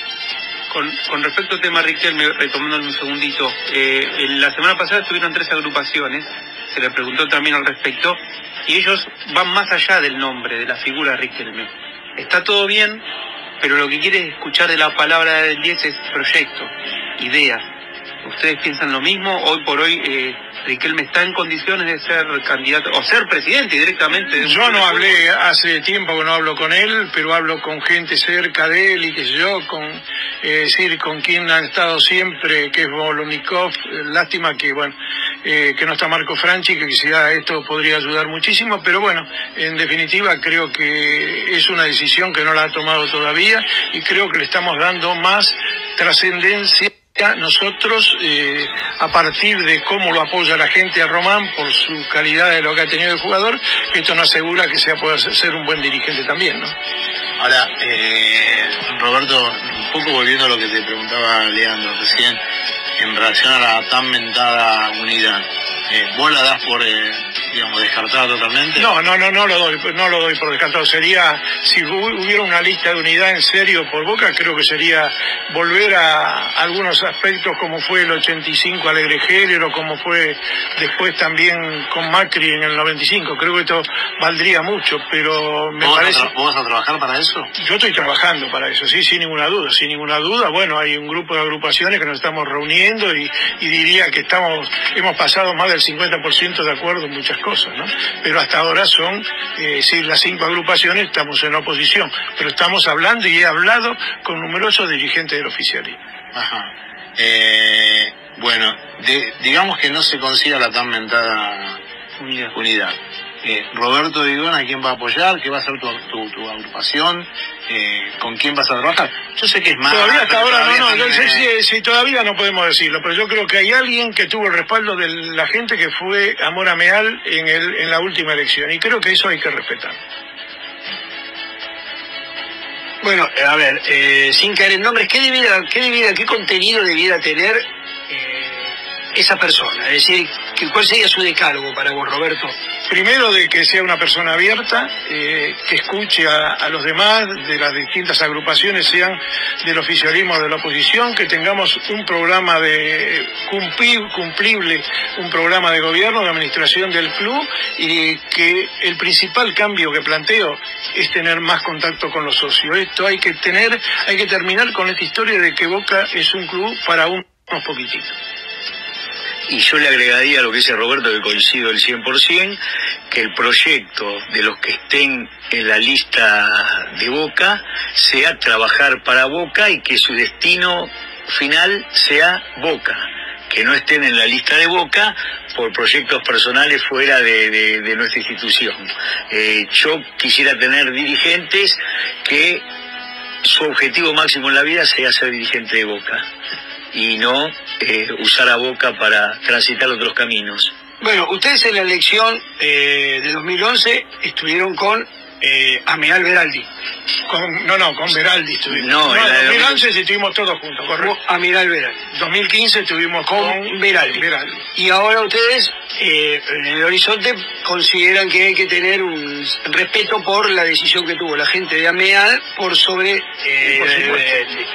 Con respecto al tema Riquelme, retomándolo un segundito, la semana pasada estuvieron 3 agrupaciones, se le preguntó también al respecto, y ellos van más allá del nombre, de la figura de Riquelme. Está todo bien, pero lo que quiere escuchar de la palabra del 10 es proyecto, ideas. ¿Ustedes piensan lo mismo? Hoy por hoy, Riquelme está en condiciones de ser candidato, o ser presidente directamente. Yo no hablé, hace tiempo que no hablo con él, pero hablo con gente cerca de él y qué sé yo, con quien han estado siempre, que es Bolonikov. Lástima que, bueno, que no está Marco Franchi, que quizá esto podría ayudar muchísimo, pero bueno, en definitiva creo que es una decisión que no la ha tomado todavía y creo que le estamos dando más trascendencia nosotros a partir de cómo lo apoya la gente a Román por su calidad de lo que ha tenido el jugador, que esto no asegura que pueda ser un buen dirigente también, ¿no? Ahora, Roberto, un poco volviendo a lo que te preguntaba Leandro recién, en relación a la tan mentada unidad, ¿vos la das por, digamos, descartada totalmente? No lo doy por descartado. Sería, si hubiera una lista de unidad en serio por Boca, creo que sería volver a algunos aspectos como fue el 85 Alegre Heller o como fue después también con Macri en el 95. Creo que esto valdría mucho, pero me parece... ¿Vos vas a trabajar para eso? Yo estoy trabajando para eso, sí, sin ninguna duda. Bueno, hay un grupo de agrupaciones que nos estamos reuniendo y diría que hemos pasado más del 50% de acuerdo en muchas cosas, ¿no? Pero hasta ahora son, las 5 agrupaciones estamos en oposición, pero estamos hablando y he hablado con numerosos dirigentes del oficialismo. Ajá. Bueno, digamos que no se consiga la tan mentada unidad. Roberto Digón, ¿a quién va a apoyar? ¿Qué va a ser tu agrupación? ¿Con quién vas a trabajar? Yo sé que es más... Todavía hasta ahora sí, todavía no podemos decirlo, pero yo creo que hay alguien que tuvo el respaldo de la gente que fue Amor Ameal en la última elección, y creo que eso hay que respetar. Bueno, a ver, sin caer en nombres, ¿qué contenido debiera tener esa persona? Es decir, ¿cuál sería su decálogo para vos, Roberto? Primero, de que sea una persona abierta, que escuche a los demás de las distintas agrupaciones, sean del oficialismo o de la oposición, que tengamos un programa cumplible, un programa de gobierno, de administración del club, y que el principal cambio que planteo es tener más contacto con los socios. Esto hay que terminar con esta historia de que Boca es un club para unos poquititos. Y yo le agregaría a lo que dice Roberto, que coincido el 100%, que el proyecto de los que estén en la lista de Boca sea trabajar para Boca y que su destino final sea Boca, que no estén en la lista de Boca por proyectos personales fuera de nuestra institución. Yo quisiera tener dirigentes que su objetivo máximo en la vida sea ser dirigente de Boca y no usar a Boca para transitar otros caminos. Bueno, ustedes en la elección de 2011 estuvieron con Ameal Beraldi. Con Beraldi estuvimos. No, en en la de 2011 sí estuvimos todos juntos, correcto. Ameal Beraldi. 2015 estuvimos con Beraldi. Y ahora ustedes, en el horizonte, consideran que hay que tener un respeto por la decisión que tuvo la gente de Ameal por sobre Beraldi.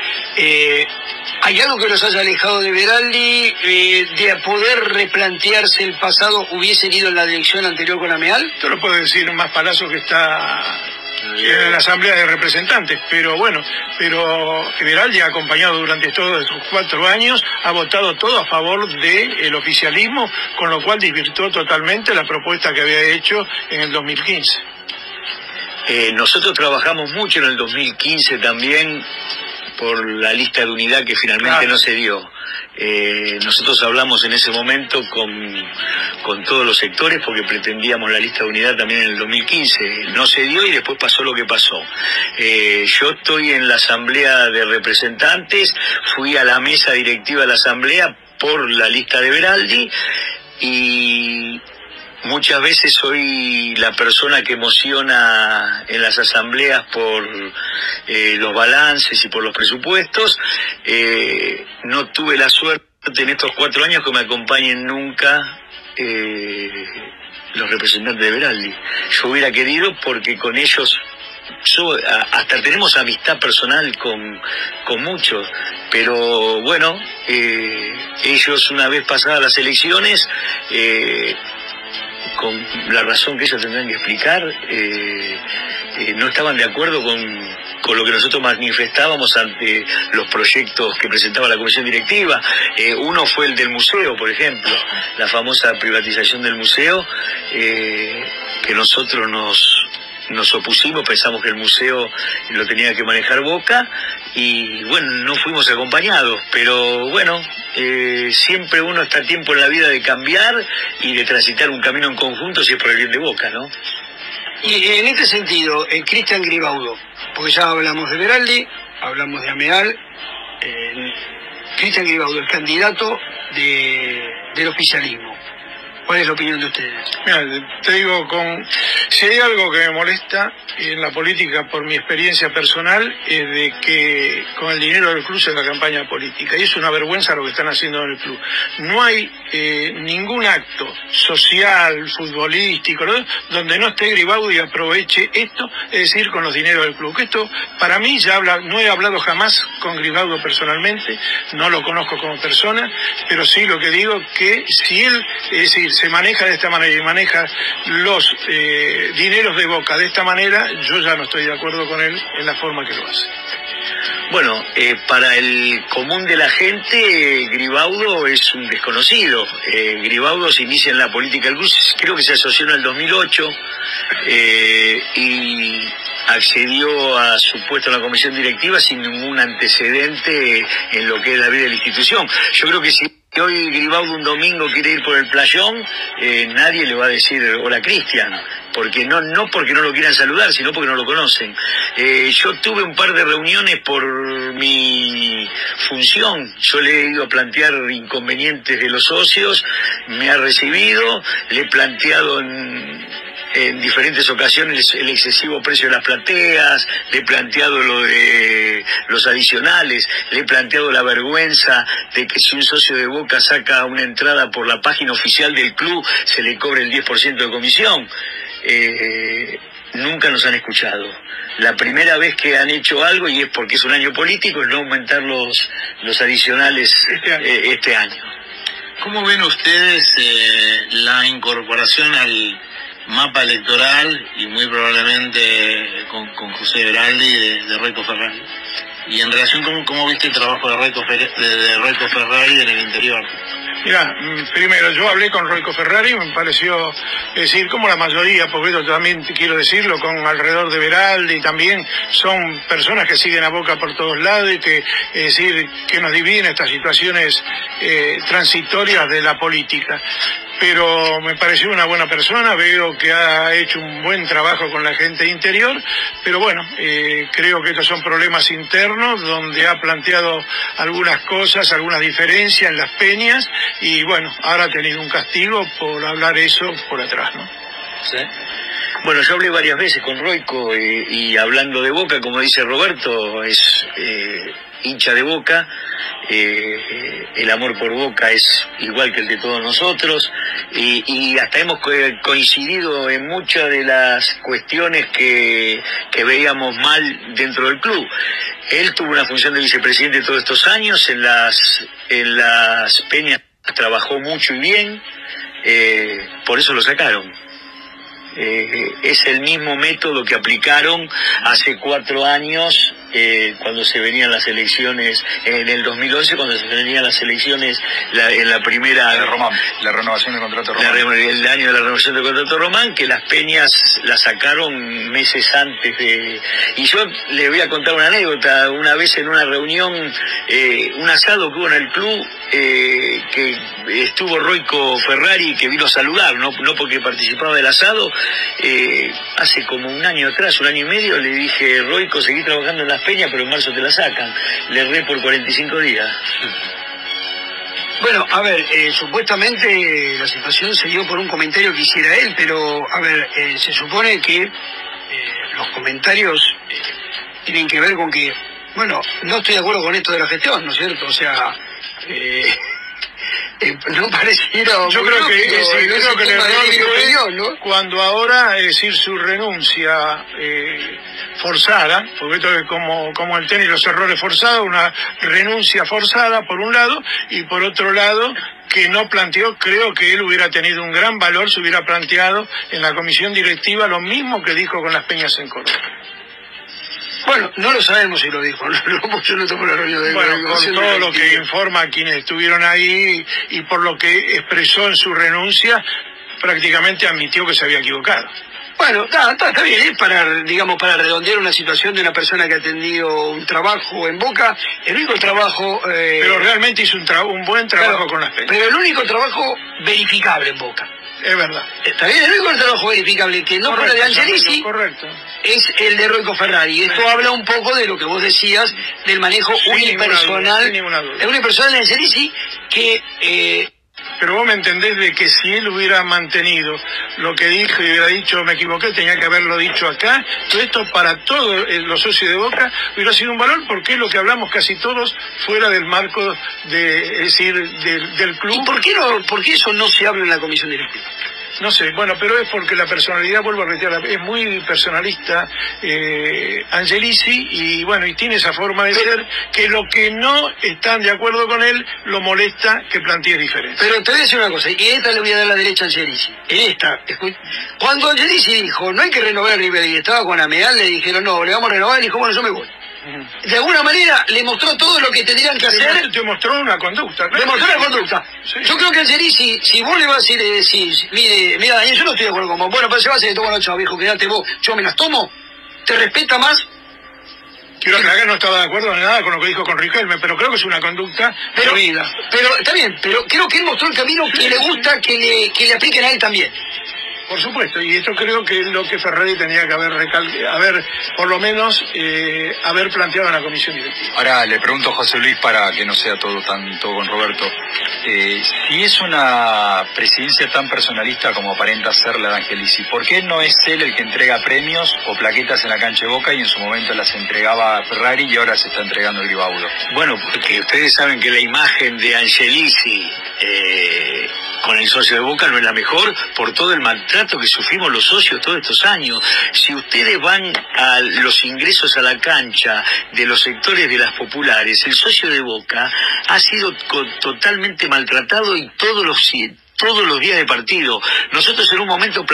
¿Hay algo que los haya alejado de Beraldi, de poder replantearse el pasado? ¿Hubiesen ido en la dirección anterior con Ameal? Esto lo puedo decir más Palazzo, que está en la Asamblea de Representantes, pero Beraldi ha acompañado durante todos estos 4 años, ha votado todo a favor del oficialismo, con lo cual desvirtuó totalmente la propuesta que había hecho en el 2015. Nosotros trabajamos mucho en el 2015 también por la lista de unidad que finalmente no se dio. Nosotros hablamos en ese momento con todos los sectores porque pretendíamos la lista de unidad también en el 2015. No se dio y después pasó lo que pasó. Yo estoy en la Asamblea de Representantes, fui a la mesa directiva de la Asamblea por la lista de Beraldi y muchas veces soy la persona que emociona en las asambleas por los balances y por los presupuestos. No tuve la suerte en estos 4 años que me acompañen nunca los representantes de Beraldi. Yo hubiera querido, porque con ellos hasta tenemos amistad personal con muchos, pero bueno, ellos una vez pasadas las elecciones, con la razón que ellos tendrán que explicar, no estaban de acuerdo con lo que nosotros manifestábamos ante los proyectos que presentaba la comisión directiva. Uno fue el del museo, por ejemplo, la famosa privatización del museo, que nosotros nos opusimos, pensamos que el museo lo tenía que manejar Boca y bueno, no fuimos acompañados, pero bueno, siempre uno está a tiempo en la vida de cambiar y de transitar un camino en conjunto si es por el bien de Boca, ¿no? Y en este sentido, Cristian Gribaudo, porque ya hablamos de Beraldi, hablamos de Ameal, Cristian Gribaudo, el candidato del oficialismo. ¿Cuál es la opinión de ustedes? Mira, te digo, si hay algo que me molesta en la política por mi experiencia personal, es de que con el dinero del club se haga campaña política. Y es una vergüenza lo que están haciendo en el club. No hay ningún acto social, futbolístico, ¿no?, donde no esté Gribaudo y aproveche esto, es decir, con los dineros del club. Que esto, para mí, no he hablado jamás con Gribaudo personalmente, no lo conozco como persona, pero sí lo que digo que si él, es decir, se maneja de esta manera y maneja los dineros de Boca de esta manera, yo ya no estoy de acuerdo con él en la forma que lo hace. Bueno, para el común de la gente, Gribaudo es un desconocido. Gribaudo se inicia en la política del club, creo que se asoció en el 2008 y accedió a su puesto en la comisión directiva sin ningún antecedente en lo que es la vida de la institución. Yo creo que si hoy Gribaudo un domingo quiere ir por el playón, nadie le va a decir hola Cristian, porque no porque no lo quieran saludar, sino porque no lo conocen. Yo tuve un par de reuniones por mi función, yo le he ido a plantear inconvenientes de los socios, me ha recibido, le he planteado en diferentes ocasiones el excesivo precio de las plateas, le he planteado lo de los adicionales, le he planteado la vergüenza de que si un socio de Boca saca una entrada por la página oficial del club, se le cobre el 10% de comisión. Nunca nos han escuchado. La primera vez que han hecho algo, y es porque es un año político, es no aumentar los adicionales este año. ¿Cómo ven ustedes la incorporación al mapa electoral y muy probablemente con José Beraldi de Royco Ferrari? Y en relación, ¿cómo viste el trabajo de Royco Ferrari en el interior? Mira, primero, yo hablé con Royco Ferrari, me pareció, decir, como la mayoría, porque yo también quiero decirlo, con alrededor de Beraldi, también son personas que siguen a Boca por todos lados y que, es decir, que nos dividen estas situaciones transitorias de la política. Pero me pareció una buena persona, veo que ha hecho un buen trabajo con la gente interior, pero bueno, creo que estos son problemas internos donde ha planteado algunas cosas, algunas diferencias en las peñas y bueno, ahora ha tenido un castigo por hablar eso por atrás, ¿no? ¿Sí? Bueno, yo hablé varias veces con Royco y hablando de Boca, como dice Roberto, es hincha de Boca. El amor por Boca es igual que el de todos nosotros y hasta hemos coincidido en muchas de las cuestiones que veíamos mal dentro del club. Él tuvo una función de vicepresidente todos estos años, en las peñas trabajó mucho y bien, por eso lo sacaron. Es el mismo método que aplicaron hace 4 años cuando se venían las elecciones, en el 2011 cuando se venían las elecciones en la primera... De Román, la renovación del contrato Román. El año de la renovación del contrato Román, que las peñas la sacaron meses antes de... Y yo le voy a contar una anécdota. Una vez en una reunión, un asado que hubo en el club, que estuvo Royco Ferrari, que vino a saludar, no porque participaba del asado, hace como un año atrás, 1 año y medio, le dije: Royco, seguí trabajando en las peñas, pero en marzo te la sacan. Le erré por 45 días. Bueno, a ver, supuestamente la situación se dio por un comentario que hiciera él, pero, a ver, se supone que los comentarios tienen que ver con que, bueno, no estoy de acuerdo con esto de la gestión, ¿no es cierto? O sea, no pareciera... Yo creo que el error ¿no? Cuando ahora, es decir, su renuncia forzada, porque esto es como el tenis, los errores forzados, una renuncia forzada por un lado, y por otro lado que no planteó, creo que él hubiera tenido un gran valor si hubiera planteado en la comisión directiva lo mismo que dijo con las peñas en Córdoba. Bueno, no lo sabemos si lo dijo, yo no tomo la reunión de... Bueno, con todo lo que informa quienes estuvieron ahí y por lo que expresó en su renuncia, prácticamente admitió que se había equivocado. Bueno, está bien, es para redondear una situación de una persona que ha tenido un trabajo en Boca, el único trabajo... Pero realmente hizo un buen trabajo con las peñas. Pero el único trabajo verificable en Boca. Es verdad. Está bien, el único trabajo verificable que no fuera de Angelici es el de Royco Ferrari. Esto habla un poco de lo que vos decías, del manejo unipersonal de Angelici, que... Pero vos me entendés de que si él hubiera mantenido lo que dijo y hubiera dicho: me equivoqué, tenía que haberlo dicho acá, todo esto para todos los socios de Boca hubiera sido un valor, porque es lo que hablamos casi todos fuera del marco del club. ¿Y por qué eso no se habla en la comisión directiva? No sé, bueno, pero es porque la personalidad, vuelvo a reiterar, es muy personalista Angelici, y bueno, y tiene esa forma de ser que lo que no están de acuerdo con él lo molesta que plantee diferente. Pero te voy a decir una cosa, y esta le voy a dar la derecha a Angelici. Cuando Angelici dijo: no hay que renovar a River, y estaba con Ameal, le dijeron: no, le vamos a renovar, y dijo: bueno, yo me voy. De alguna manera le mostró todo lo que tendrían que hacer. Te mostró una conducta. Le mostró una conducta. Sí. Yo creo que Angelici, si vos le vas a decir: mira Daniel, yo no estoy de acuerdo con vos. Bueno, pero se va a hacer todo, bueno, chao viejo, quedate vos, yo me las tomo. Te respeta más. Quiero aclarar que no estaba de acuerdo en nada con lo que dijo con Riquelme, pero creo que es una conducta vida. Pero está bien, pero creo que él mostró el camino que le gusta que le apliquen a él también. Por supuesto, y esto creo que es lo que Ferrari tenía que haber por lo menos, haber planteado en la comisión directiva. Ahora le pregunto a José Luis, para que no sea todo con Roberto, si es una presidencia tan personalista como aparenta ser la de Angelici, ¿por qué no es él el que entrega premios o plaquetas en la cancha de Boca y en su momento las entregaba a Ferrari y ahora se está entregando el Gribaudo? Bueno, porque ustedes saben que la imagen de Angelici con el socio de Boca no es la mejor, por todo el maltrato que sufrimos los socios todos estos años. Si ustedes van a los ingresos a la cancha de los sectores de las populares, el socio de Boca ha sido totalmente maltratado, y todos los días de partido. Nosotros en un momento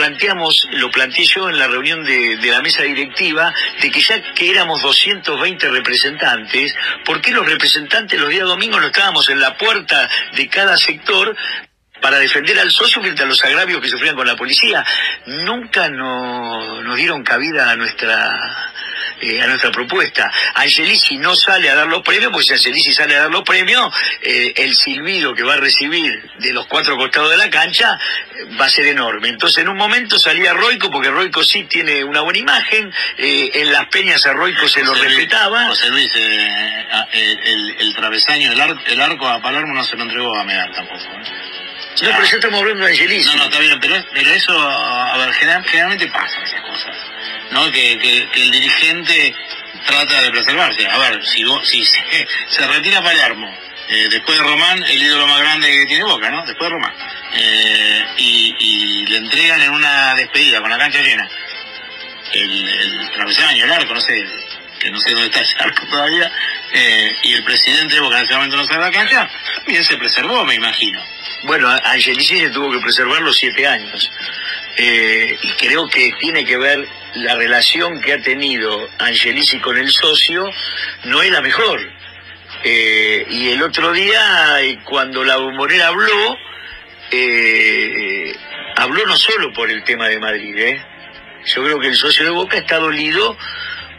lo planteé yo en la reunión de la mesa directiva, de que ya que éramos 220 representantes, ¿por qué los representantes los días domingos no estábamos en la puerta de cada sector para defender al socio frente a los agravios que sufrían con la policía? Nunca nos dieron cabida a nuestra propuesta. Angelici no sale a dar los premios, porque si Angelici sale a dar los premios, el silbido que va a recibir de los 4 costados de la cancha va a ser enorme. Entonces en un momento salía Royco, porque Royco sí tiene una buena imagen, en las peñas a Royco se lo respetaba. José Luis, el travesaño, el arco a Palermo no se lo entregó a Meal tampoco, No, pero ya estamos hablando de Angelici. No, está bien, pero eso, a ver, generalmente pasan esas cosas. ¿no? Que el dirigente trata de preservarse. A ver, si se retira Palermo, después de Román, el ídolo más grande que tiene Boca, ¿no? Después de Román. Y le entregan en una despedida con la cancha llena el travesaño, el arco, no sé, que no sé dónde está ese arco todavía, y el presidente de Boca en ese momento no sale a la cancha, bien se preservó, me imagino. Bueno, Angelici se tuvo que preservar los 7 años. Y creo que tiene que ver la relación que ha tenido Angelici con el socio, no es la mejor. Y el otro día, cuando la Bombonera habló no solo por el tema de Madrid, Yo creo que el socio de Boca está dolido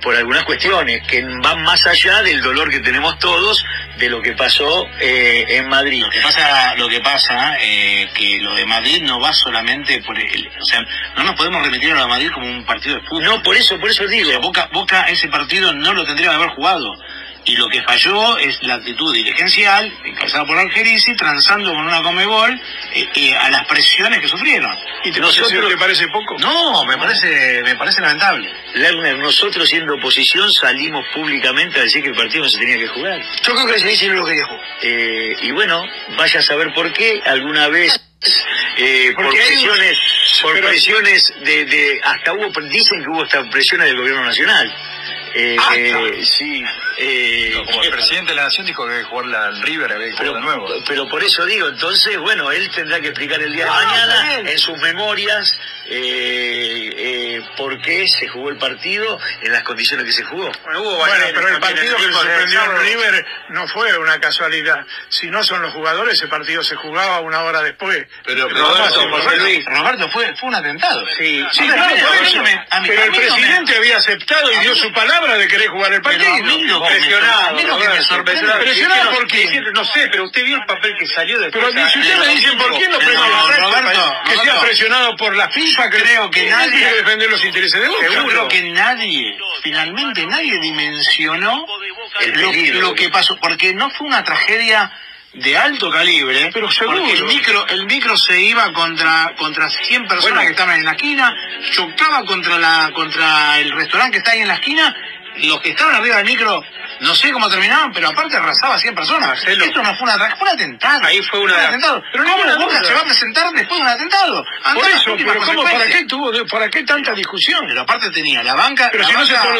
por algunas cuestiones que van más allá del dolor que tenemos todos de lo que pasó en Madrid. Lo que pasa que lo de Madrid no va solamente por o sea, no nos podemos remitir a lo de Madrid como un partido de fútbol. No, por eso digo. O sea, Boca ese partido no lo tendría que haber jugado. Y lo que falló es la actitud dirigencial, encabezada por Angelici, transando con una Conmebol a las presiones que sufrieron. ¿Y te parece poco? No, me parece lamentable. Lerner, nosotros siendo oposición salimos públicamente a decir que el partido no se tenía que jugar. Yo creo que Angelici no lo quería jugar. Y bueno, vaya a saber por qué. Alguna vez por presiones de hasta dicen que hubo hasta presiones del gobierno nacional. Sí. Como el presidente de la Nación dijo que había que jugar la River, había que jugar de nuevo. Pero por eso digo, entonces, bueno, él tendrá que explicar el día de mañana en sus memorias por qué se jugó el partido en las condiciones que se jugó. Bueno, pero el partido que se suspendió en River no fue una casualidad. Si no son los jugadores, ese partido se jugaba 1 hora después. Pero Roberto fue un atentado. Sí, claro, pero el presidente había aceptado y dio su palabra de querer jugar el partido. Presionado porque no sé, pero usted vio el papel que salió después. Pero si ustedes me dicen por qué no Roberto, que sea presionado por la FIFA, creo que nadie tiene que defender los intereses de Boca. Seguro que finalmente nadie dimensionó lo que pasó, porque no fue una tragedia de alto calibre, pero seguro. Porque el micro se iba contra 100 personas que estaban en la esquina, chocaba contra el restaurante que está ahí en la esquina. Los que estaban arriba del micro, no sé cómo terminaban, pero aparte arrasaba a 100 personas. Marcelo, esto no fue fue un atentado. Ahí fue un atentado. Pero ¿cómo Boca se va a presentar después de un atentado? Por eso, pero ¿cómo? ¿Para qué tanta discusión? Pero aparte tenía la banca... Pero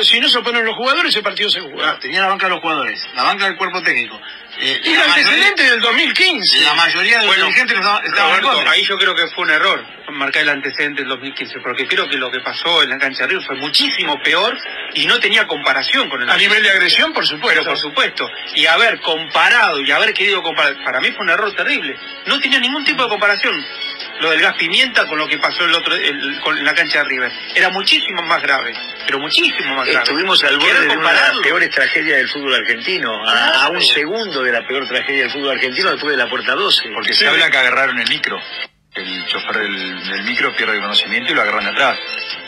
si no se oponen los jugadores, ese partido se juega. Tenía la banca de los jugadores, la banca del cuerpo técnico. Y el antecedente del 2015. La mayoría de los dirigentes estaban en contra. Ahí yo creo que fue un error marcar el antecedente del 2015, porque creo que lo que pasó en la cancha de River fue muchísimo peor y no tenía comparación con el... A nivel de agresión, por supuesto. Pero por supuesto. Y haber comparado y haber querido comparar, para mí fue un error terrible. No tenía ningún tipo de comparación. Lo del gas pimienta con lo que pasó con la cancha de River. Era muchísimo más grave. Pero muchísimo más grave. Estuvimos al borde de una de las peores tragedias del fútbol argentino. A un segundo de la peor tragedia del fútbol argentino después de la puerta 12. Porque se habla que agarraron el micro. El chofer del micro pierde el conocimiento y lo agarran atrás.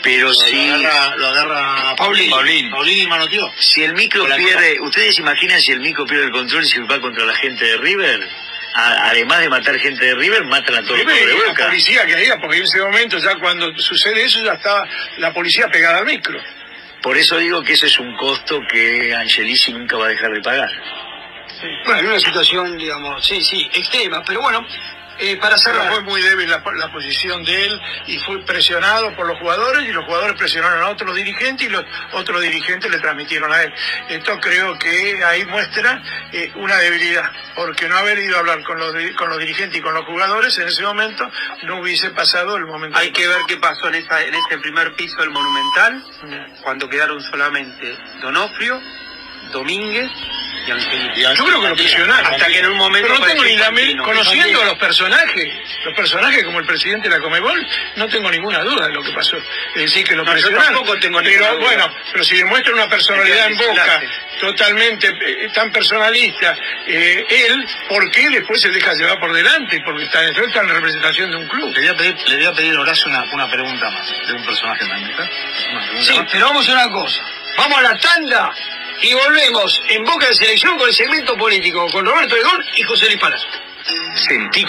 Pero si lo agarra Paulín y manoteó. Si el micro pierde, ¿ustedes imaginan si el micro pierde el control y se va contra la gente de River? Además de matar gente de River, matan a todos los de Boca. La policía que había, porque en ese momento ya cuando sucede eso ya estaba la policía pegada al micro. Por eso digo que ese es un costo que Angelici nunca va a dejar de pagar. Sí. Bueno, en una situación, digamos, sí, extrema, pero bueno. Para cerrar. Fue muy débil la posición de él y fue presionado por los jugadores y los jugadores presionaron a otros dirigentes y los otros dirigentes le transmitieron a él. Esto creo que ahí muestra una debilidad, porque no haber ido a hablar con los dirigentes y con los jugadores en ese momento no hubiese pasado el momento. Hay que ver qué pasó en ese primer piso del Monumental, cuando quedaron solamente Donofrio, Domínguez y Angelici. Yo creo que lo presionaron. Hasta que en un momento... Pero no tengo ni conociendo a los personajes como el presidente de la Conmebol, no tengo ninguna duda de lo que pasó. Es decir, que lo presionaron. Yo tampoco tengo ninguna duda. Bueno, pero si demuestra una personalidad en Boca totalmente tan personalista, él, ¿por qué después se deja llevar por delante? Porque está en representación de un club. Le voy a pedir a Horacio una pregunta más, de un personaje también. Sí, pero vamos a una cosa. Vamos a la tanda y volvemos en Boca de Selección con el segmento político con Roberto Legón y José Luis Palazzo. Sentí